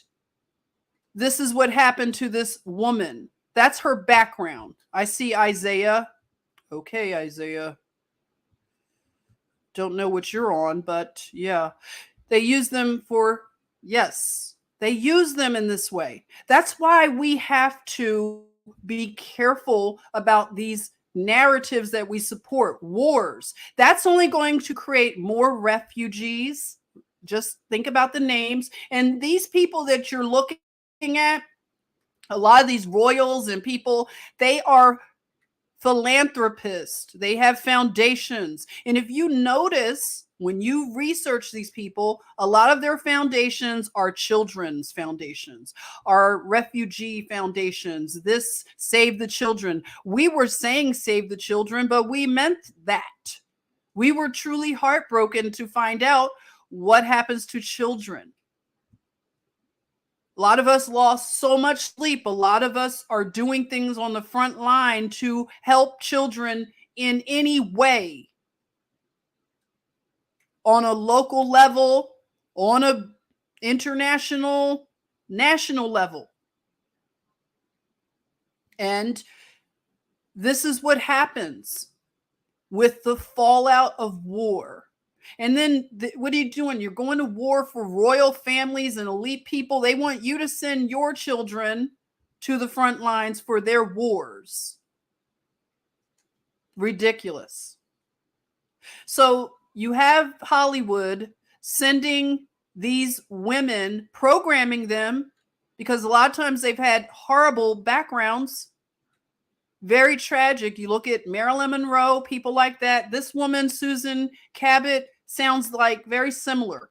this is what happened to this woman. That's her background. I see Isaiah. Okay, Isaiah. Don't know what you're on, but yeah. They use them for, yes, they use them in this way. That's why we have to be careful about these narratives that we support. Wars. That's only going to create more refugees. Just think about the names. And these people that you're looking at, a lot of these royals and people, they are philanthropists. They have foundations. And if you notice, when you research these people, a lot of their foundations are children's foundations, are refugee foundations. This Save the Children. We were saying Save the Children, but we meant that. We were truly heartbroken to find out what happens to children. A lot of us lost so much sleep. A lot of us are doing things on the front line to help children in any way. On a local level, on a international, national level. And this is what happens with the fallout of war. And then what are you doing? You're going to war for royal families and elite people. They want you to send your children to the front lines for their wars. Ridiculous. So you have Hollywood sending these women, programming them, because a lot of times they've had horrible backgrounds. Very tragic. You look at Marilyn Monroe, people like that. This woman, Susan Cabot, sounds like very similar.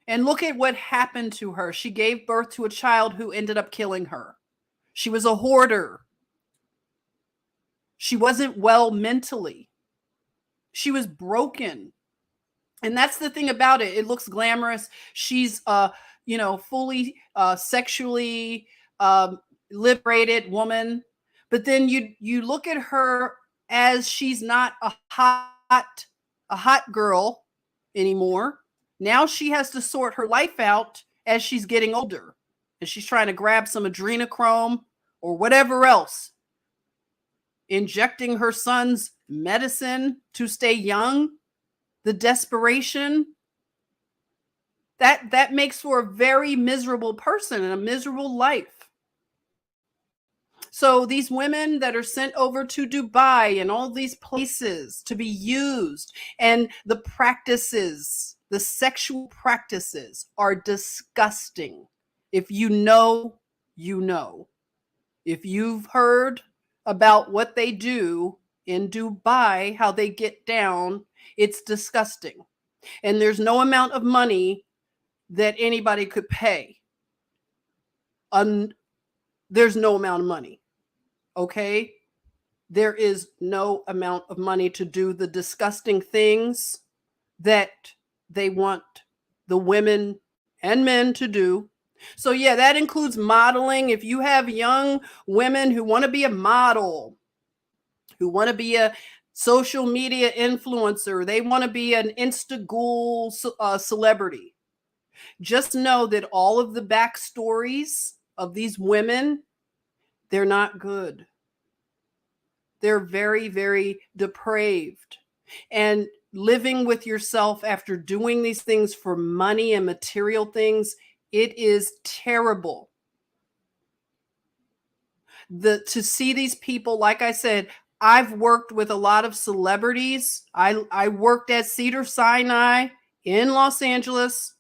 And look at what happened to her. She gave birth to a child who ended up killing her. She was a hoarder. She wasn't well mentally. She was broken. And that's the thing about it. It looks glamorous. She's fully sexually liberated woman. But then you look at her as she's not a hot girl anymore. Now she has to sort her life out as she's getting older. And she's trying to grab some adrenochrome or whatever else. Injecting her son's medicine to stay young, the desperation, that makes for a very miserable person and a miserable life. So these women that are sent over to Dubai and all these places to be used, and the practices, the sexual practices are disgusting. If you know, you know. If you've heard about what they do in Dubai, how they get down, it's disgusting. And there's no amount of money that anybody could pay. There's no amount of money. Okay? There is no amount of money to do the disgusting things that they want the women and men to do. So yeah, that includes modeling. If you have young women who want to be a model, who want to be a social media influencer, they want to be an Instagool celebrity, just know that all of the backstories of these women, they're not good. They're very, very depraved. And living with yourself after doing these things for money and material things, it is terrible. To see these people, like I said, I've worked with a lot of celebrities. I worked at Cedar Sinai in Los Angeles.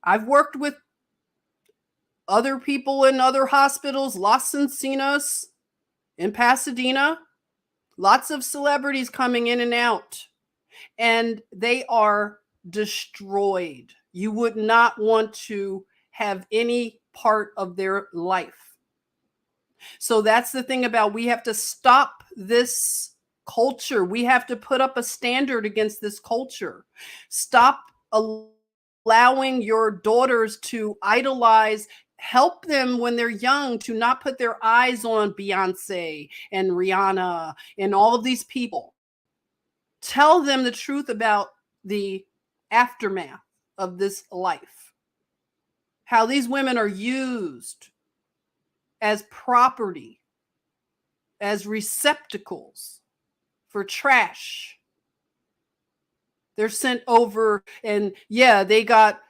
I've worked with other people in other hospitals, Las Encinas in Pasadena. Lots of celebrities coming in and out, and they are destroyed. You would not want to have any part of their life. So that's the thing about, we have to stop this culture. We have to put up a standard against this culture. Stop allowing your daughters to idolize. Help them when they're young to not put their eyes on Beyonce and Rihanna and all of these people. Tell them the truth about the aftermath of this life. How these women are used as property, as receptacles for trash. They're sent over, and yeah, they got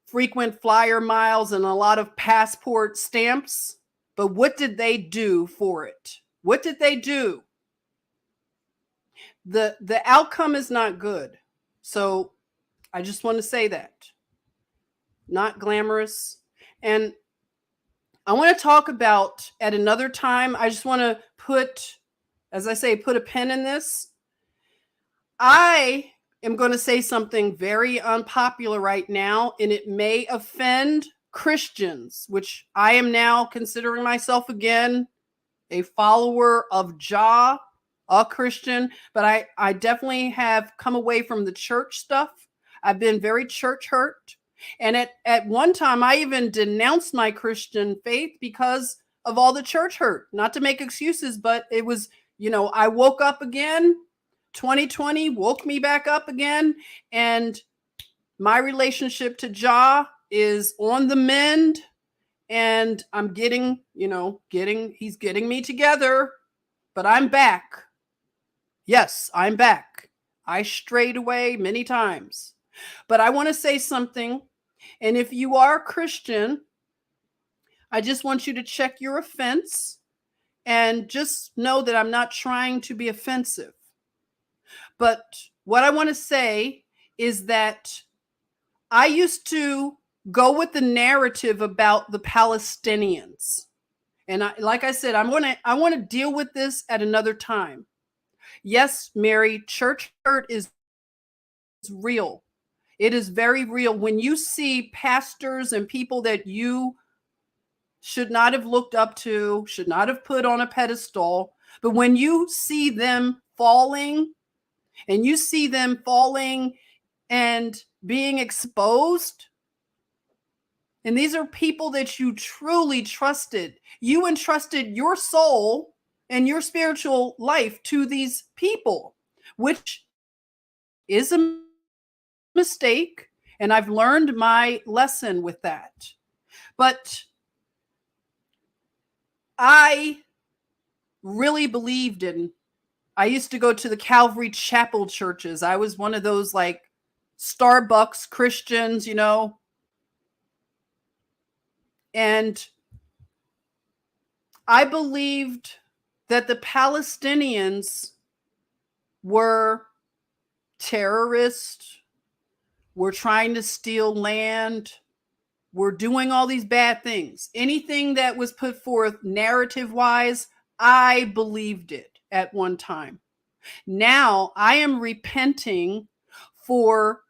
frequent flyer miles and a lot of passport stamps. But what did they do for it? What did they do? The outcome is not good. So I just want to say that. Not glamorous. And I want to talk about at another time. I just want to put, as I say, put a pin in this. I am going to say something very unpopular right now, and it may offend Christians, which I am now considering myself again a follower of Jah, a Christian, but I definitely have come away from the church stuff. I've been very church hurt. And at one time, I even denounced my Christian faith because of all the church hurt. Not to make excuses, but it was, I woke up again. 2020 woke me back up again. And my relationship to Jah is on the mend. And I'm he's getting me together. But I'm back. Yes, I'm back. I strayed away many times. But I want to say something. And if you are a Christian, I just want you to check your offense and just know that I'm not trying to be offensive. But what I want to say is that I used to go with the narrative about the Palestinians. And like I said, I want to deal with this at another time. Yes, Mary, church hurt is real. It is very real. When you see pastors and people that you should not have looked up to, should not have put on a pedestal, but when you see them falling, and you see them falling and being exposed, and these are people that you truly trusted. You entrusted your soul and your spiritual life to these people, which is a mistake. And I've learned my lesson with that. But I really believed in I used to go to the Calvary Chapel churches. I was one of those like Starbucks Christians, you know. And I believed that the Palestinians were terrorists, were trying to steal land, were doing all these bad things. Anything that was put forth narrative-wise, I believed it at one time. Now I am repenting for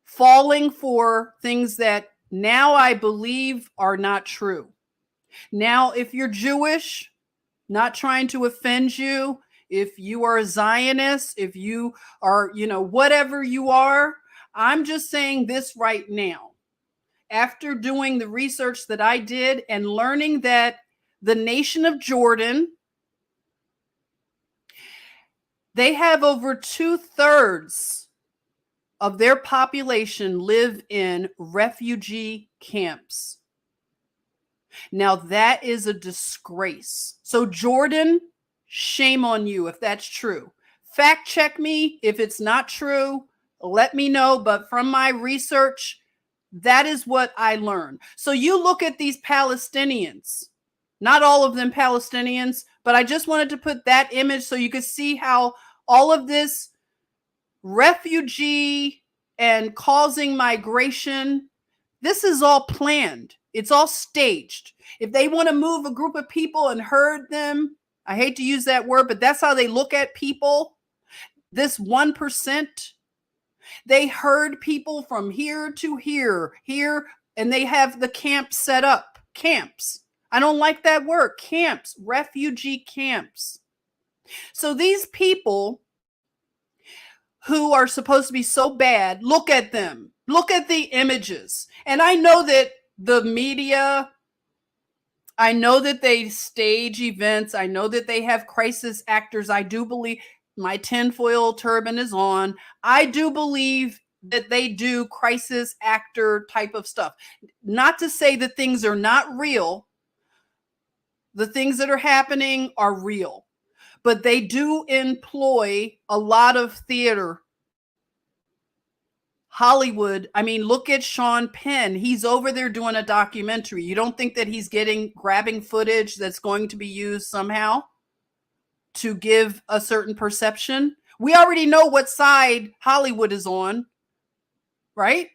falling for things that now I believe are not true. Now, if you're Jewish, not trying to offend you, if you are a Zionist, if you are, you know, whatever you are, I'm just saying this right now. After doing the research that I did and learning that the nation of Jordan, they have over 2/3 of their population live in refugee camps. Now that is a disgrace. So Jordan, shame on you if that's true. Fact check me if it's not true. Let me know. But from my research, that is what I learned. So you look at these Palestinians, not all of them Palestinians, but I just wanted to put that image so you could see how all of this refugee and causing migration, this is all planned. It's all staged. If they want to move a group of people and herd them, I hate to use that word, but that's how they look at people. This 1%, they herd people from here to here, and they have the camps set up. Camps. I don't like that word. Camps, refugee camps. So these people who are supposed to be so bad, look at them. Look at the images. And I know that the media, I know that they stage events. I know that they have crisis actors. I do believe, my tinfoil turban is on. I do believe that they do crisis actor type of stuff. Not to say that things are not real. The things that are happening are real. But they do employ a lot of theater. Hollywood, I mean, look at Sean Penn. He's over there doing a documentary. You don't think that he's grabbing footage that's going to be used somehow to give a certain perception? We already know what side Hollywood is on, right?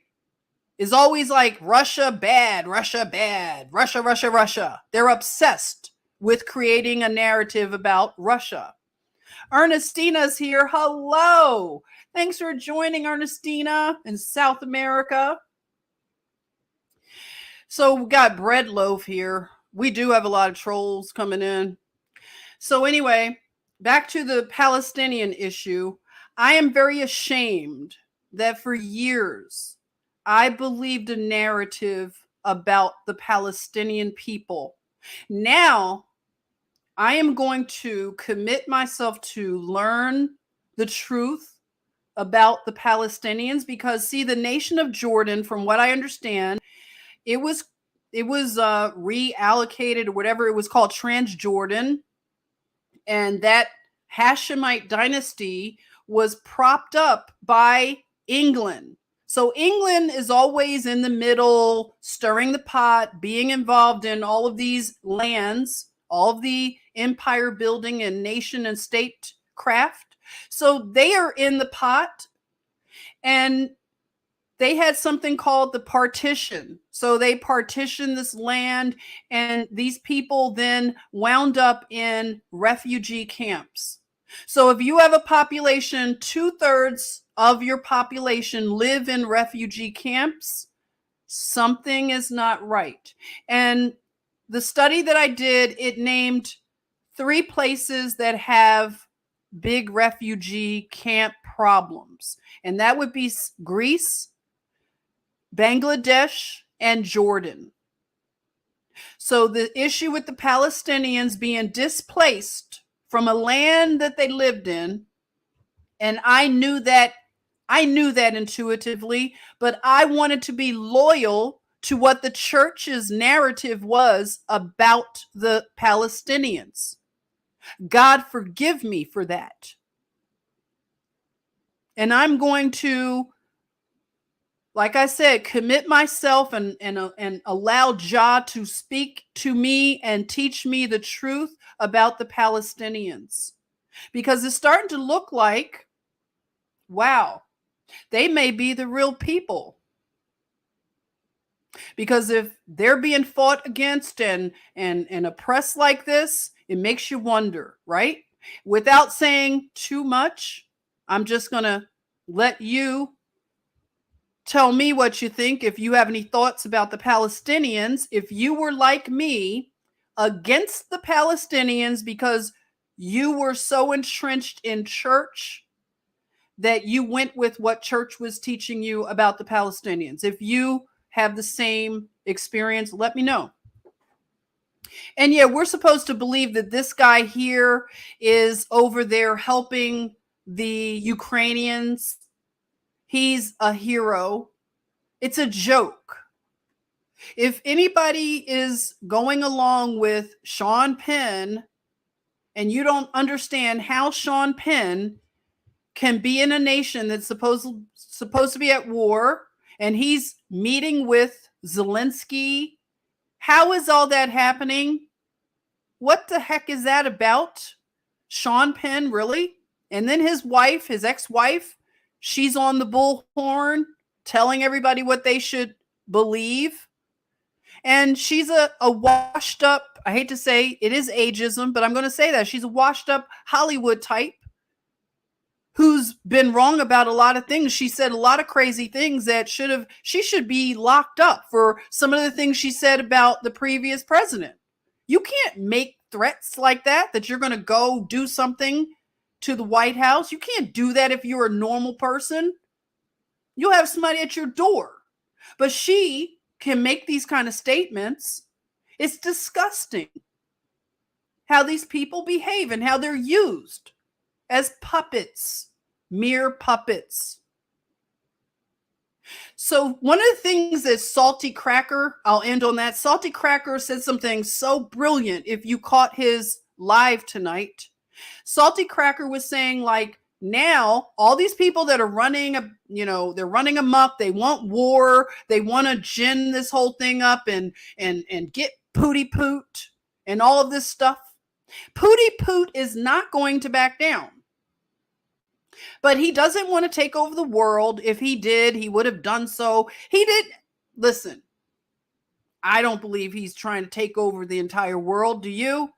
It's always like Russia bad, Russia bad, Russia, Russia, Russia. They're obsessed with creating a narrative about Russia. Ernestina's here. Hello. Thanks for joining, Ernestina, in South America. So we got Bread Loaf here. We do have a lot of trolls coming in. So anyway, back to the Palestinian issue. I am very ashamed that for years I believed a narrative about the Palestinian people. Now I am going to commit myself to learn the truth about the Palestinians, because see, the nation of Jordan, from what I understand, it was reallocated or whatever it was called, Transjordan, and that Hashemite dynasty was propped up by England. So England is always in the middle, stirring the pot, being involved in all of these lands, all of the empire building and nation and state craft. So they are in the pot, and they had something called the partition. So they partitioned this land, and these people then wound up in refugee camps. So if you have a population, 2/3 of your population live in refugee camps, something is not right. And the study that I did, it named 3 places that have big refugee camp problems. And that would be Greece, Bangladesh, and Jordan. So the issue with the Palestinians being displaced from a land that they lived in, and I knew that intuitively, but I wanted to be loyal to what the church's narrative was about the Palestinians. God forgive me for that. And I'm going to, like I said, commit myself and allow Jah to speak to me and teach me the truth about the Palestinians. Because it's starting to look like, wow, they may be the real people. Because if they're being fought against and oppressed like this, it makes you wonder, right? Without saying too much, I'm just going to let you tell me what you think. If you have any thoughts about the Palestinians, if you were like me against the Palestinians because you were so entrenched in church that you went with what church was teaching you about the Palestinians. If you have the same experience, let me know. And yeah, we're supposed to believe that this guy here is over there helping the Ukrainians. He's a hero. It's a joke. If anybody is going along with Sean Penn and you don't understand how Sean Penn can be in a nation that's supposed to be at war and he's meeting with Zelensky, how is all that happening? What the heck is that about? Sean Penn, really? And then his wife, his ex-wife, she's on the bullhorn telling everybody what they should believe. And she's a washed up, I hate to say it is ageism, but I'm going to say that. She's a washed up Hollywood type who's been wrong about a lot of things. She said a lot of crazy things that she should be locked up for some of the things she said about the previous president. You can't make threats like that you're going to go do something to the White House. You can't do that if you're a normal person. You'll have somebody at your door. But she can make these kind of statements. It's disgusting how these people behave and how they're used as puppets, mere puppets. So one of the things that Salty Cracker, I'll end on that. Salty Cracker said something so brilliant. If you caught his live tonight, Salty Cracker was saying, like, now all these people that are running, they're running amok. They want war. They want to gin this whole thing up and get Pooty Poot and all of this stuff. Pooty Poot is not going to back down. But he doesn't want to take over the world. If he did, he would have done so. He did. Listen, I don't believe he's trying to take over the entire world. Do you?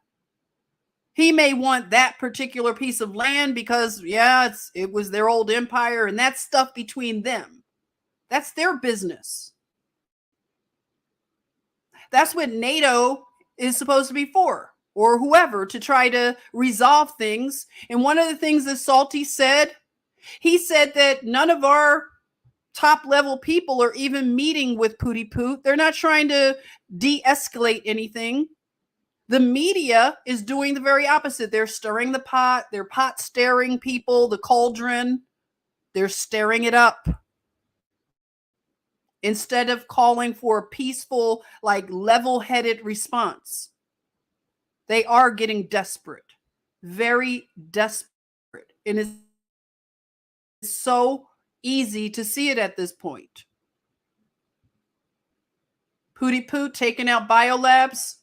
He may want that particular piece of land because, yeah, it was their old empire, and that's stuff between them. That's their business. That's what NATO is supposed to be for, or whoever, to try to resolve things. And one of the things that Salty said, he said that none of our top level people are even meeting with Pooty Poot. They're not trying to de-escalate anything. The media is doing the very opposite. They're stirring the pot. They're pot stirring people, the cauldron. They're stirring it up. Instead of calling for a peaceful, like level-headed response. They are getting desperate. Very desperate. And it's so easy to see it at this point. Pooty Poot taking out biolabs.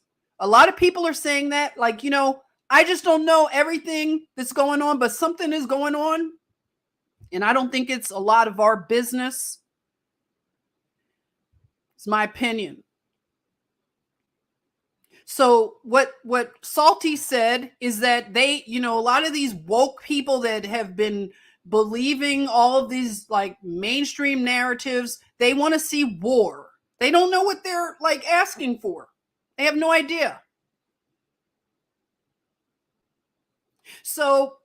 A lot of people are saying that, like, I just don't know everything that's going on, but something is going on. And I don't think it's a lot of our business. It's my opinion. So what Salty said is that they, a lot of these woke people that have been believing all of these like mainstream narratives, they want to see war. They don't know what they're like asking for. They have no idea. So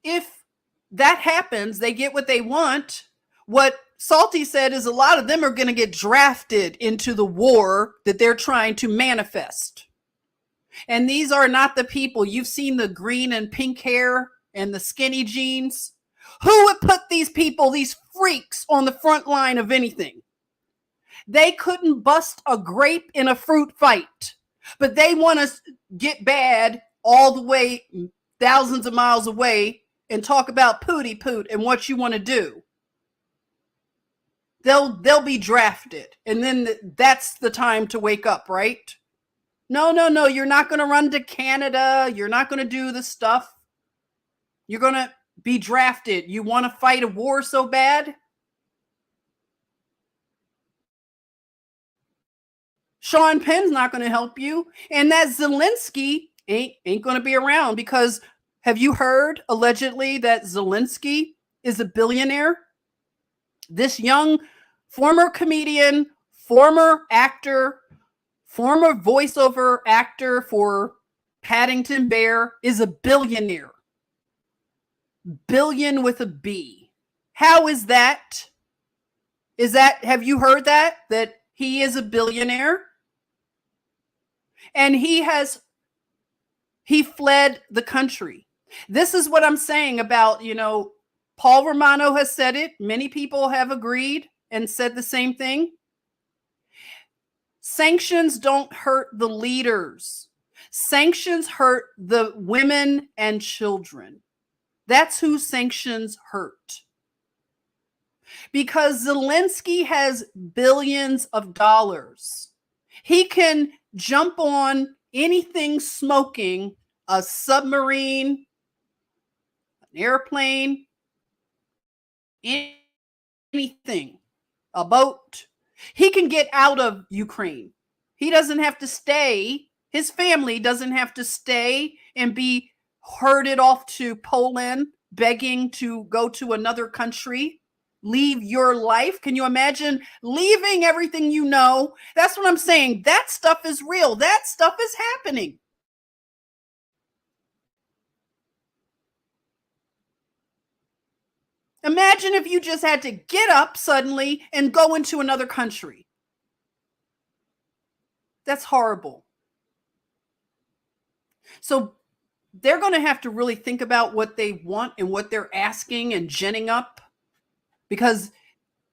if that happens, they get what they want. What Salty said is a lot of them are going to get drafted into the war that they're trying to manifest. And these are not the people. You've seen the green and pink hair and the skinny jeans. Who would put these people, these freaks, on the front line of anything? They couldn't bust a grape in a fruit fight, but they want to get bad all the way thousands of miles away and talk about pooty poot and what you want to do, they'll be drafted. And then that's the time to wake up, right? No, you're not going to run to Canada. You're not going to do the stuff. You're going to be drafted. You want to fight a war so bad? Sean Penn's not going to help you. And that Zelensky ain't going to be around, because have you heard allegedly that Zelensky is a billionaire? This young former comedian, former actor, former voiceover actor for Paddington Bear is a billionaire. Billion with a B. How is that? Have you heard that he is a billionaire? And he fled the country. This is what I'm saying about, Paul Romano has said it. Many people have agreed and said the same thing. Sanctions don't hurt the leaders. Sanctions hurt the women and children. That's who sanctions hurt. Because Zelensky has billions of dollars. He can jump on anything smoking, a submarine, an airplane, anything, a boat. He can get out of Ukraine. He doesn't have to stay. His family doesn't have to stay and be herded off to Poland, begging to go to another country. Leave your life. Can you imagine leaving everything you know? That's what I'm saying. That stuff is real. That stuff is happening. Imagine if you just had to get up suddenly and go into another country. That's horrible. So they're going to have to really think about what they want and what they're asking and ginning up, because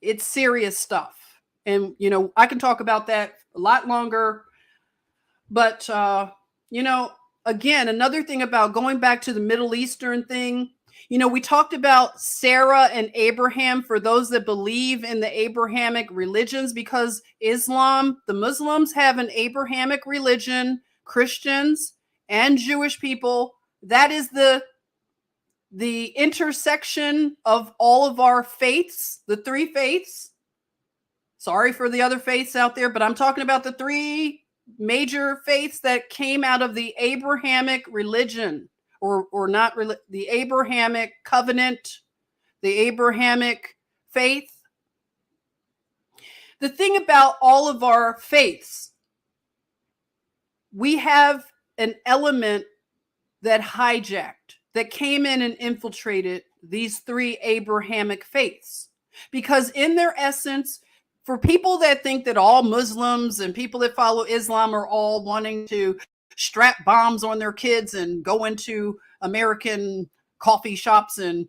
it's serious stuff. And, I can talk about that a lot longer. But, again, another thing about going back to the Middle Eastern thing, we talked about Sarah and Abraham for those that believe in the Abrahamic religions, because Islam, the Muslims have an Abrahamic religion, Christians and Jewish people. That is the intersection of all of our faiths, the three faiths. Sorry for the other faiths out there, but I'm talking about the three major faiths that came out of the Abrahamic religion, or not the Abrahamic covenant, the Abrahamic faith. The thing about all of our faiths, we have an element that hijacked, that came in and infiltrated these three Abrahamic faiths. Because in their essence, for people that think that all Muslims and people that follow Islam are all wanting to strap bombs on their kids and go into American coffee shops and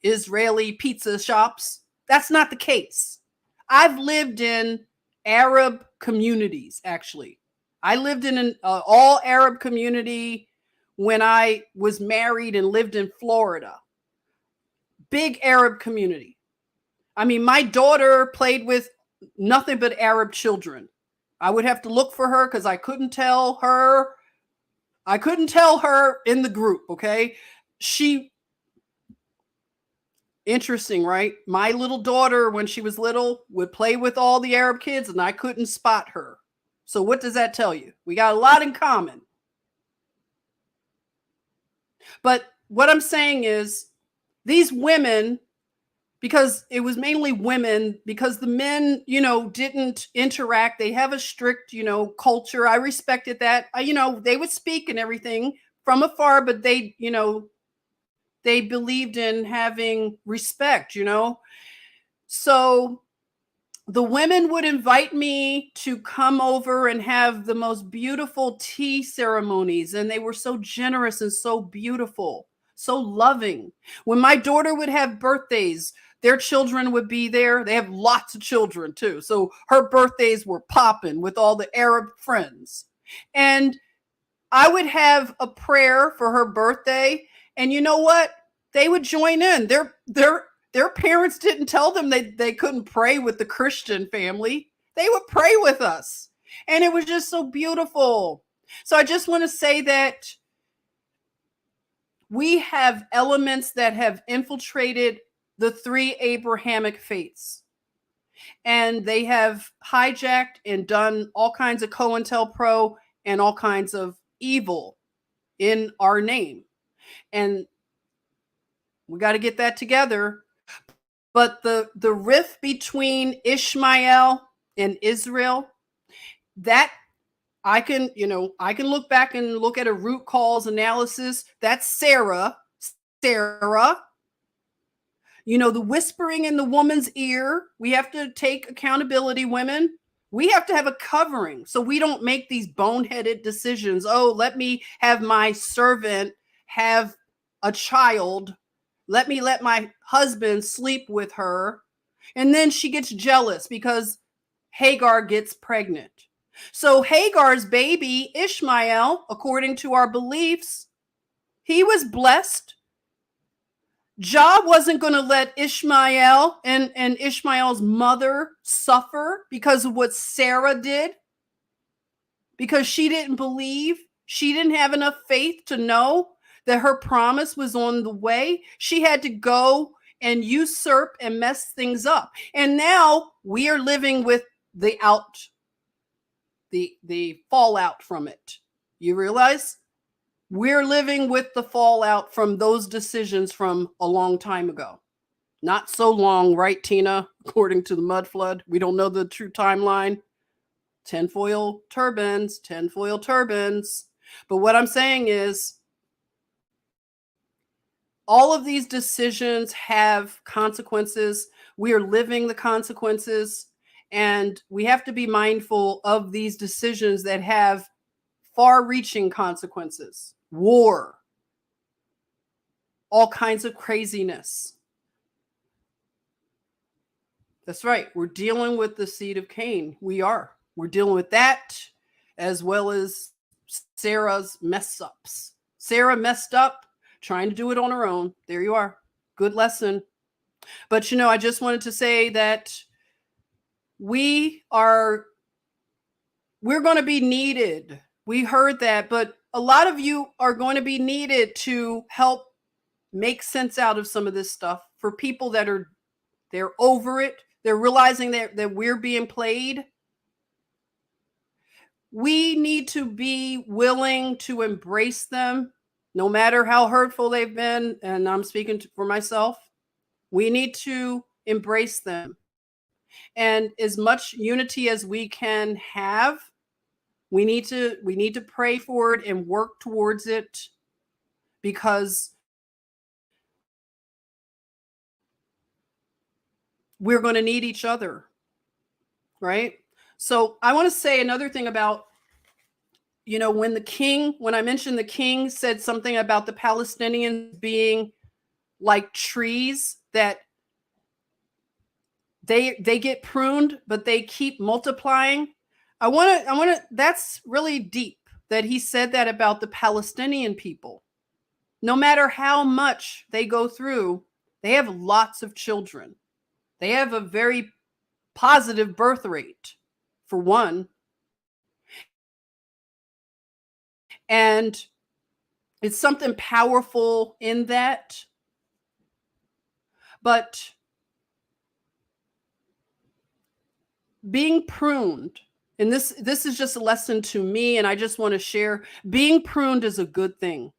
Israeli pizza shops, that's not the case. I've lived in Arab communities, actually. I lived in an all Arab community when I was married and lived in Florida. Big Arab community. I mean, my daughter played with nothing but Arab children. I would have to look for her because I couldn't tell her. I couldn't tell her in the group, okay? Interesting, right? My little daughter, when she was little, would play with all the Arab kids and I couldn't spot her. So what does that tell you? We got a lot in common. But what I'm saying is these women, because it was mainly women, because the men, didn't interact. They have a strict, culture. I respected that. They would speak and everything from afar, but they believed in having respect, So the women would invite me to come over and have the most beautiful tea ceremonies. And they were so generous and so beautiful, so loving. When my daughter would have birthdays, their children would be there. They have lots of children too. So her birthdays were popping with all the Arab friends. And I would have a prayer for her birthday. And you know what? They would join in. Their parents didn't tell them they couldn't pray with the Christian family. They would pray with us. And it was just so beautiful. So I just want to say that we have elements that have infiltrated the three Abrahamic faiths. And they have hijacked and done all kinds of COINTELPRO and all kinds of evil in our name. And we got to get that together. But the rift between Ishmael and Israel, that I can look back and look at a root cause analysis. That's Sarah, the whispering in the woman's ear. We have to take accountability, women. We have to have a covering so we don't make these boneheaded decisions. Oh, let me have my servant have a child. Let my husband sleep with her. And then she gets jealous because Hagar gets pregnant. So Hagar's baby, Ishmael, according to our beliefs, he was blessed. Jah wasn't going to let Ishmael and Ishmael's mother suffer because of what Sarah did, because she didn't believe. She didn't have enough faith to know that her promise was on the way. She had to go and usurp and mess things up. And now we are living with the fallout from it. You realize? We're living with the fallout from those decisions from a long time ago. Not so long, right, Tina? According to the mud flood. We don't know the true timeline. Tinfoil turbines. But what I'm saying is, all of these decisions have consequences. We are living the consequences, and we have to be mindful of these decisions that have far-reaching consequences. War, all kinds of craziness. That's right. We're dealing with the seed of Cain. We're dealing with that, as well as Sarah's mess ups. Sarah messed up trying to do it on her own. There you are. Good lesson. But I just wanted to say that we're going to be needed. We heard that, but a lot of you are going to be needed to help make sense out of some of this stuff for people that they're over it. They're realizing that we're being played. We need to be willing to embrace them, no matter how hurtful they've been. And I'm speaking for myself. We need to embrace them. And as much unity as we can have, we need to pray for it and work towards it, because we're going to need each other, right? So I want to say another thing about, when I mentioned the king said something about the Palestinians being like trees, that they get pruned, but they keep multiplying. I want to, that's really deep that he said that about the Palestinian people. No matter how much they go through, they have lots of children. They have a very positive birth rate, for one. And it's something powerful in that. But being pruned, and this is just a lesson to me, and I just want to share, being pruned is a good thing.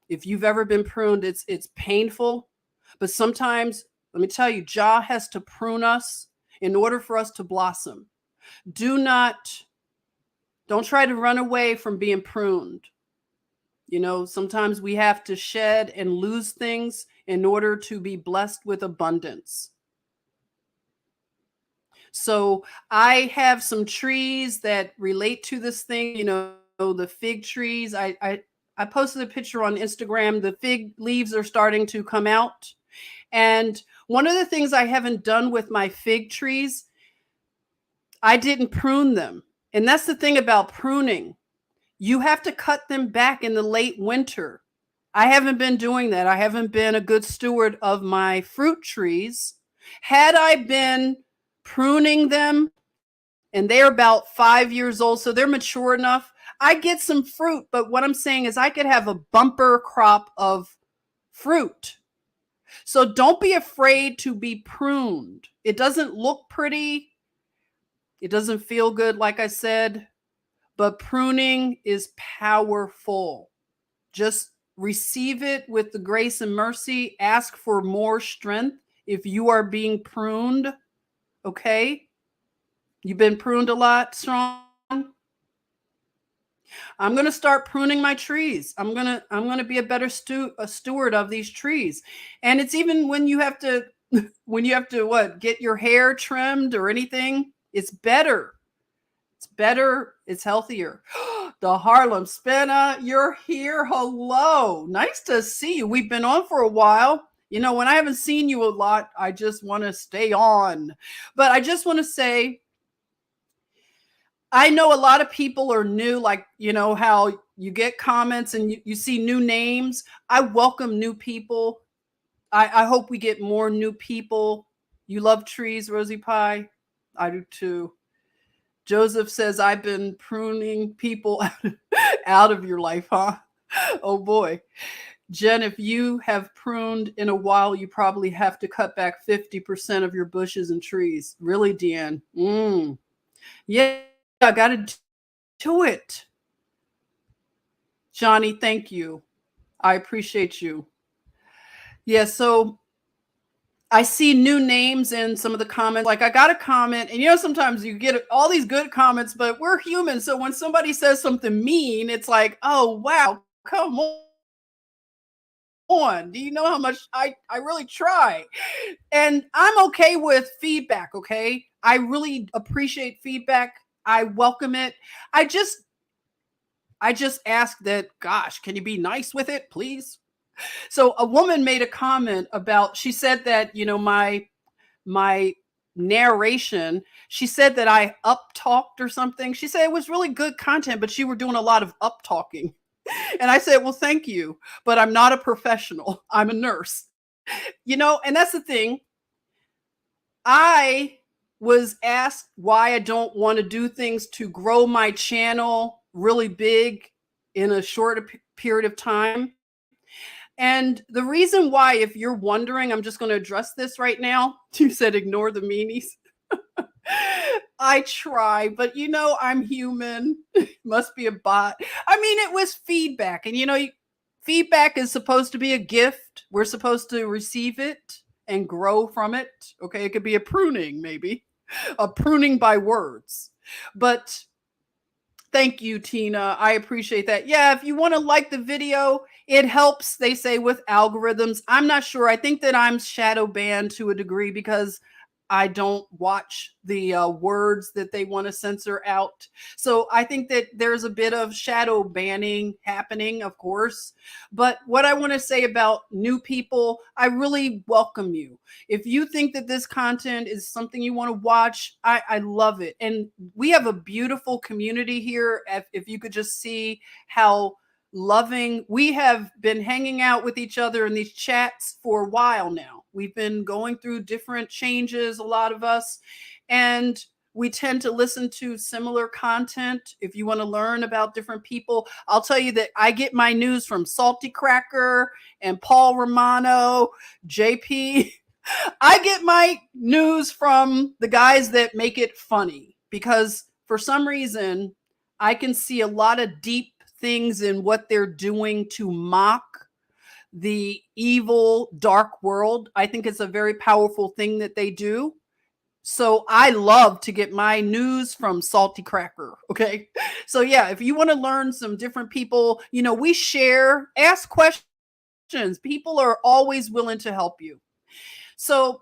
If you've ever been pruned, it's painful, but sometimes, let me tell you, Jah has to prune us in order for us to blossom. Don't try to run away from being pruned. Sometimes we have to shed and lose things in order to be blessed with abundance. So I have some trees that relate to this thing, the fig trees. I posted a picture on Instagram. The fig leaves are starting to come out. And one of the things I haven't done with my fig trees, I didn't prune them. And that's the thing about pruning. You have to cut them back in the late winter. I haven't been doing that. I haven't been a good steward of my fruit trees. Had I been pruning them, and they're about 5 years old, so they're mature enough, I get some fruit. But what I'm saying is I could have a bumper crop of fruit. So don't be afraid to be pruned. It doesn't look pretty. It doesn't feel good, like I said, but pruning is powerful. Just receive it with the grace and mercy. Ask for more strength if you are being pruned. Okay? You've been pruned a lot, Strong? I'm going to start pruning my trees. I'm going to be a better steward of these trees. And it's even when you have to what, get your hair trimmed or anything, it's better. It's better, it's healthier. The Harlem Spinner, you're here. Hello. Nice to see you. We've been on for a while. You know, when I haven't seen you a lot, I just want to stay on. But I just want to say, I know a lot of people are new, like, you know, how you get comments and you see new names. I welcome new people. I hope we get more new people. You love trees, Rosie Pie? I do too. Joseph says, I've been pruning people out of your life, huh? Oh boy. Jen, if you have pruned in a while, you probably have to cut back 50% of your bushes and trees. Really, Deanne? Yeah, I got to do it. Johnny, thank you. I appreciate you. Yeah, so I see new names in some of the comments. Like I got a comment, and you know, sometimes you get all these good comments, but we're human. So when somebody says something mean, it's like, oh, wow, come on. Do you know how much I really try? And I'm okay with feedback, okay? I really appreciate feedback. I welcome it. I just ask that, gosh, can you be nice with it, please? So a woman made a comment about, she said that, you know, my narration, she said that I up talked or something. She said it was really good content, but you were doing a lot of up talking. And I said, well, thank you, but I'm not a professional. I'm a nurse. You know, and that's the thing. I was asked why I don't want to do things to grow my channel really big in a short period of time. And the reason why, if you're wondering, I'm just going to address this right now. You said ignore the meanies. I try, but you know, I'm human. Must be a bot. I mean, it was feedback. And you know, feedback is supposed to be a gift. We're supposed to receive it and grow from it. Okay, it could be a pruning, maybe. A pruning by words. But thank you, Tina. I appreciate that. Yeah, if you want to like the video, it helps, they say, with algorithms. I'm not sure. I think that I'm shadow banned to a degree because I don't watch the words that they want to censor out. So I think that there's a bit of shadow banning happening, of course. But what I want to say about new people, I really welcome you. If you think that this content is something you want to watch, I love it. And we have a beautiful community here. If you could just see how loving, we have been hanging out with each other in these chats for a while now. We've been going through different changes, a lot of us, and we tend to listen to similar content. If you want to learn about different people, I'll tell you that I get my news from Salty Cracker and Paul Romano, JP. I get my news from the guys that make it funny, because for some reason I can see a lot of deep things in what they're doing to mock the evil, dark world. I think it's a very powerful thing that they do. So I love to get my news from Salty Cracker. Okay. So yeah, if you want to learn some different people, you know, we share, ask questions. People are always willing to help you. So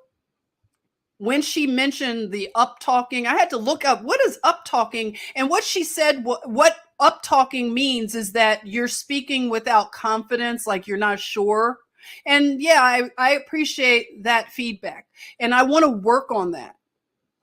when she mentioned the up talking, I had to look up what is up talking, and what she said, what up talking means is that you're speaking without confidence, like you're not sure. And yeah, I appreciate that feedback, and I want to work on that.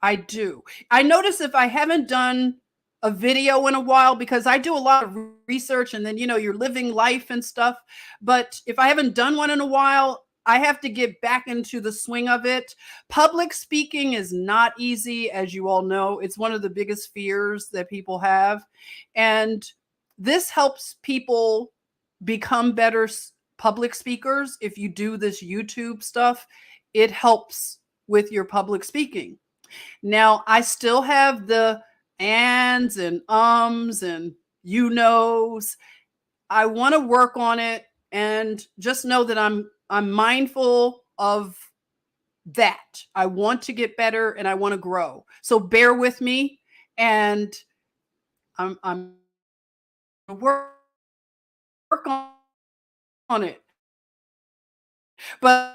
I do. I notice if I haven't done a video in a while because I do a lot of research and then, you're living life and stuff. But if I haven't done one in a while, I have to get back into the swing of it. Public speaking is not easy, as you all know. It's one of the biggest fears that people have. And this helps people become better public speakers. If you do this YouTube stuff, it helps with your public speaking. Now, I still have the ands and ums and you knows. I want to work on it, and just know that I'm mindful of that. I want to get better and I want to grow. So bear with me, and I'm work on it. But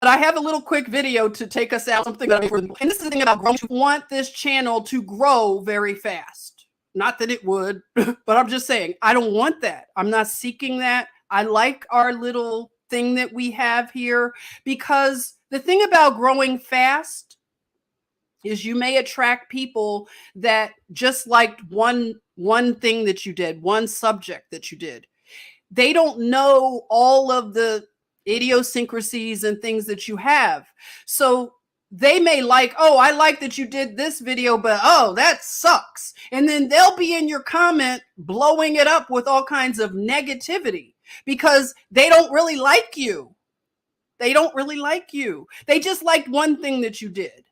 I have a little quick video to take us out. Something that and this is the thing about growing. You want this channel to grow very fast. Not that it would, but I'm just saying, I don't want that. I'm not seeking that. I like our little thing that we have here, because the thing about growing fast is you may attract people that just liked one thing that you did, one subject that you did. They don't know all of the idiosyncrasies and things that you have. So they may like, oh, I like that you did this video, but oh, that sucks. And then they'll be in your comment blowing it up with all kinds of negativity because they don't really like you. They don't really like you. They just liked one thing that you did.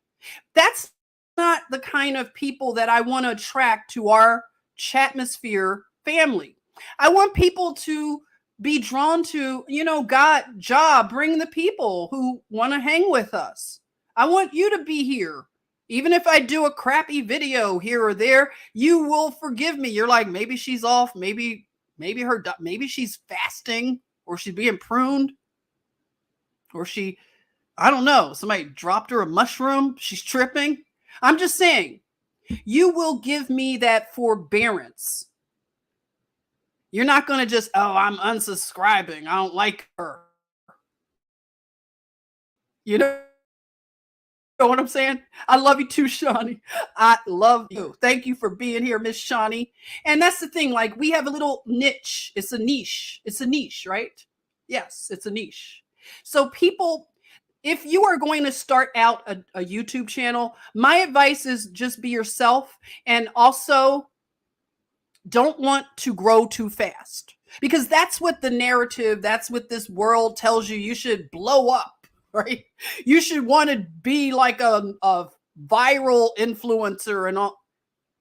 That's not the kind of people that I want to attract to our Chatmosphere family. I want people to be drawn to, bring the people who want to hang with us. I want you to be here. Even if I do a crappy video here or there, you will forgive me. You're like, maybe she's off. Maybe she's fasting, or she's being pruned, or I don't know. Somebody dropped her a mushroom. She's tripping. I'm just saying, you will give me that forbearance. You're not going to just, oh, I'm unsubscribing. I don't like her. You know what I'm saying? I love you too, Shawnee. I love you. Thank you for being here, Miss Shawnee. And that's the thing. Like, we have a little niche. It's a niche. It's a niche, right? Yes, it's a niche. So people, if you are going to start out a YouTube channel, my advice is just be yourself, and also don't want to grow too fast, because that's what the narrative, that's what this world tells you. You should blow up, right? You should want to be like a viral influencer and all.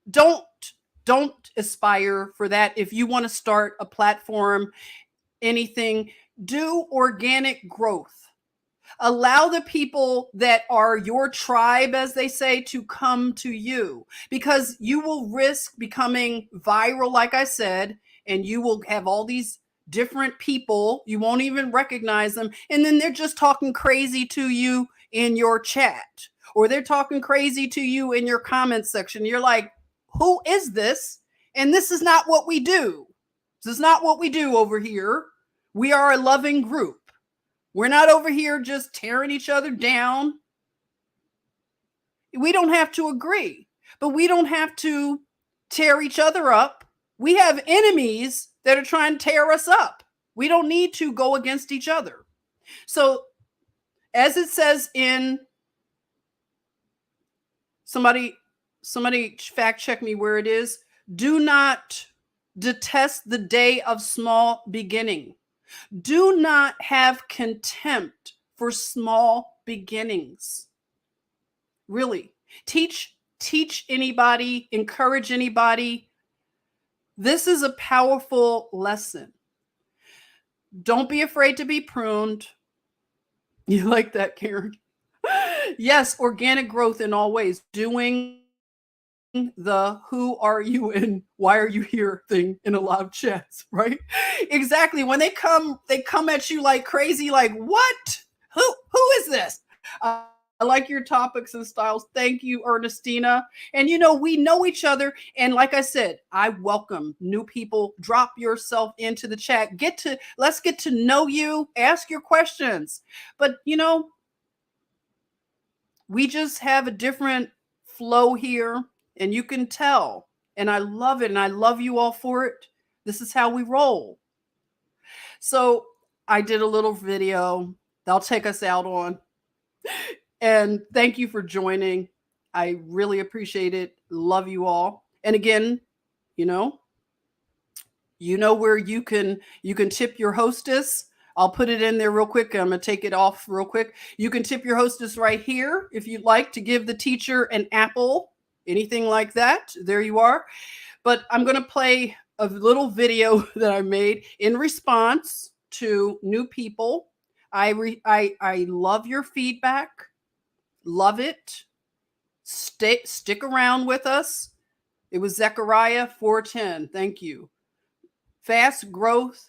Don't aspire for that. If you want to start a platform, anything, do organic growth. Allow the people that are your tribe, as they say, to come to you, because you will risk becoming viral, like I said, and you will have all these different people. You won't even recognize them. And then they're just talking crazy to you in your chat, or they're talking crazy to you in your comment section. You're like, who is this? And this is not what we do. This is not what we do over here. We are a loving group. We're not over here just tearing each other down. We don't have to agree, but we don't have to tear each other up. We have enemies that are trying to tear us up. We don't need to go against each other. So, as it says in, somebody fact check me where it is, do not detest the day of small beginning. Do not have contempt for small beginnings. Really. Teach anybody, encourage anybody. This is a powerful lesson. Don't be afraid to be pruned. You like that, Karen? Yes, organic growth in all ways. Doing the who are you and why are you here thing in a lot of chats, right? Exactly. When they come at you like crazy, like, what? Who is this? I like your topics and styles. Thank you, Ernestina. And we know each other. And like I said, I welcome new people. Drop yourself into the chat. Let's get to know you. Ask your questions. But we just have a different flow here. And you can tell And I love it. And I love you all for it. This is how we roll. So I did a little video that'll take us out on. And thank you for joining. I really appreciate it. Love you all. And again, you know where you can tip your hostess. I'll put it in there real quick. I'm going to take it off real quick. You can tip your hostess right here if you'd like to give the teacher an apple, anything like that. There you are. But I'm going to play a little video that I made in response to new people. I love your feedback. Love it. Stick around with us. It was Zechariah 4:10. Thank you. Fast growth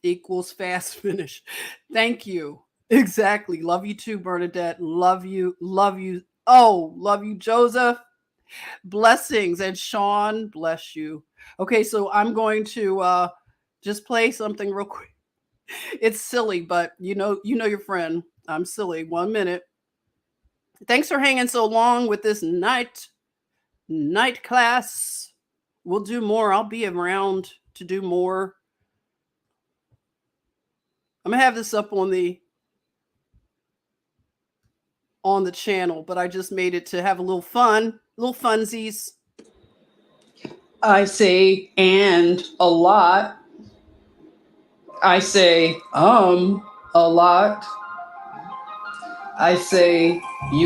equals fast finish. Thank you. Exactly. Love you too, Bernadette. Love you. Love you. Oh, love you, Joseph. Blessings. And Sean, bless you. Okay, so I'm going to just play something real quick. It's silly, but you know your friend. I'm silly. 1 minute. Thanks for hanging so long with this night class. We'll do more. I'll be around to do more. I'm gonna have this up on the channel, but I just made it to have a little fun, little funsies. I say and a lot. I say a lot. I say a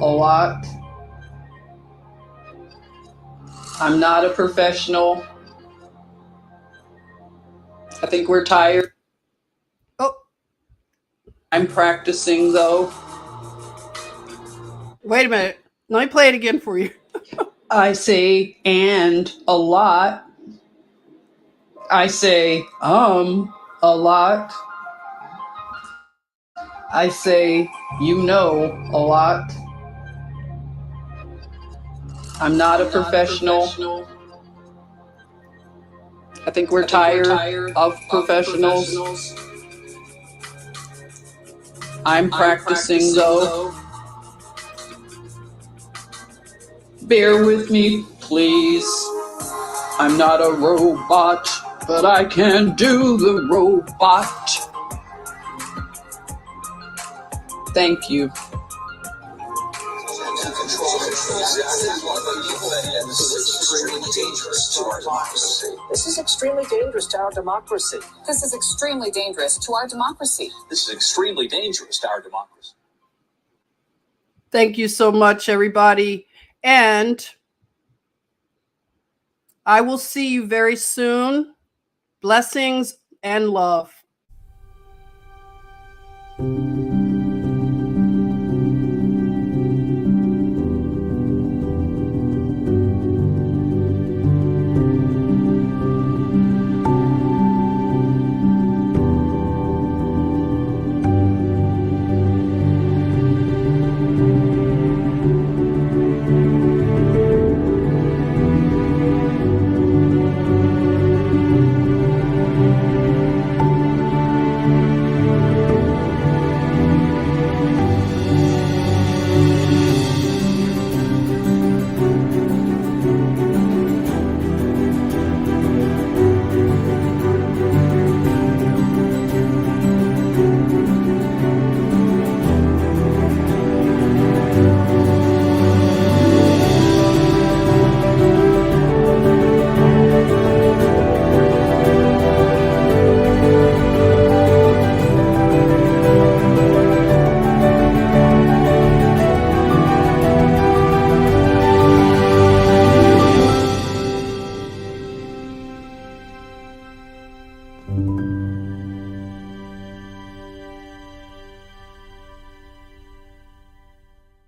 lot. I'm not a professional. I think we're tired. Oh, I'm practicing though. Wait a minute. Let me play it again for you. I say and a lot. I say a lot. I say a lot. I'm not a professional. I think we're tired of professionals. I'm practicing though. Bear with me, please. I'm not a robot, but I can do the robot. Thank you. This is extremely dangerous to our democracy. This is extremely dangerous to our democracy. This is extremely dangerous to our democracy. Thank you so much, everybody. And I will see you very soon. Blessings and love.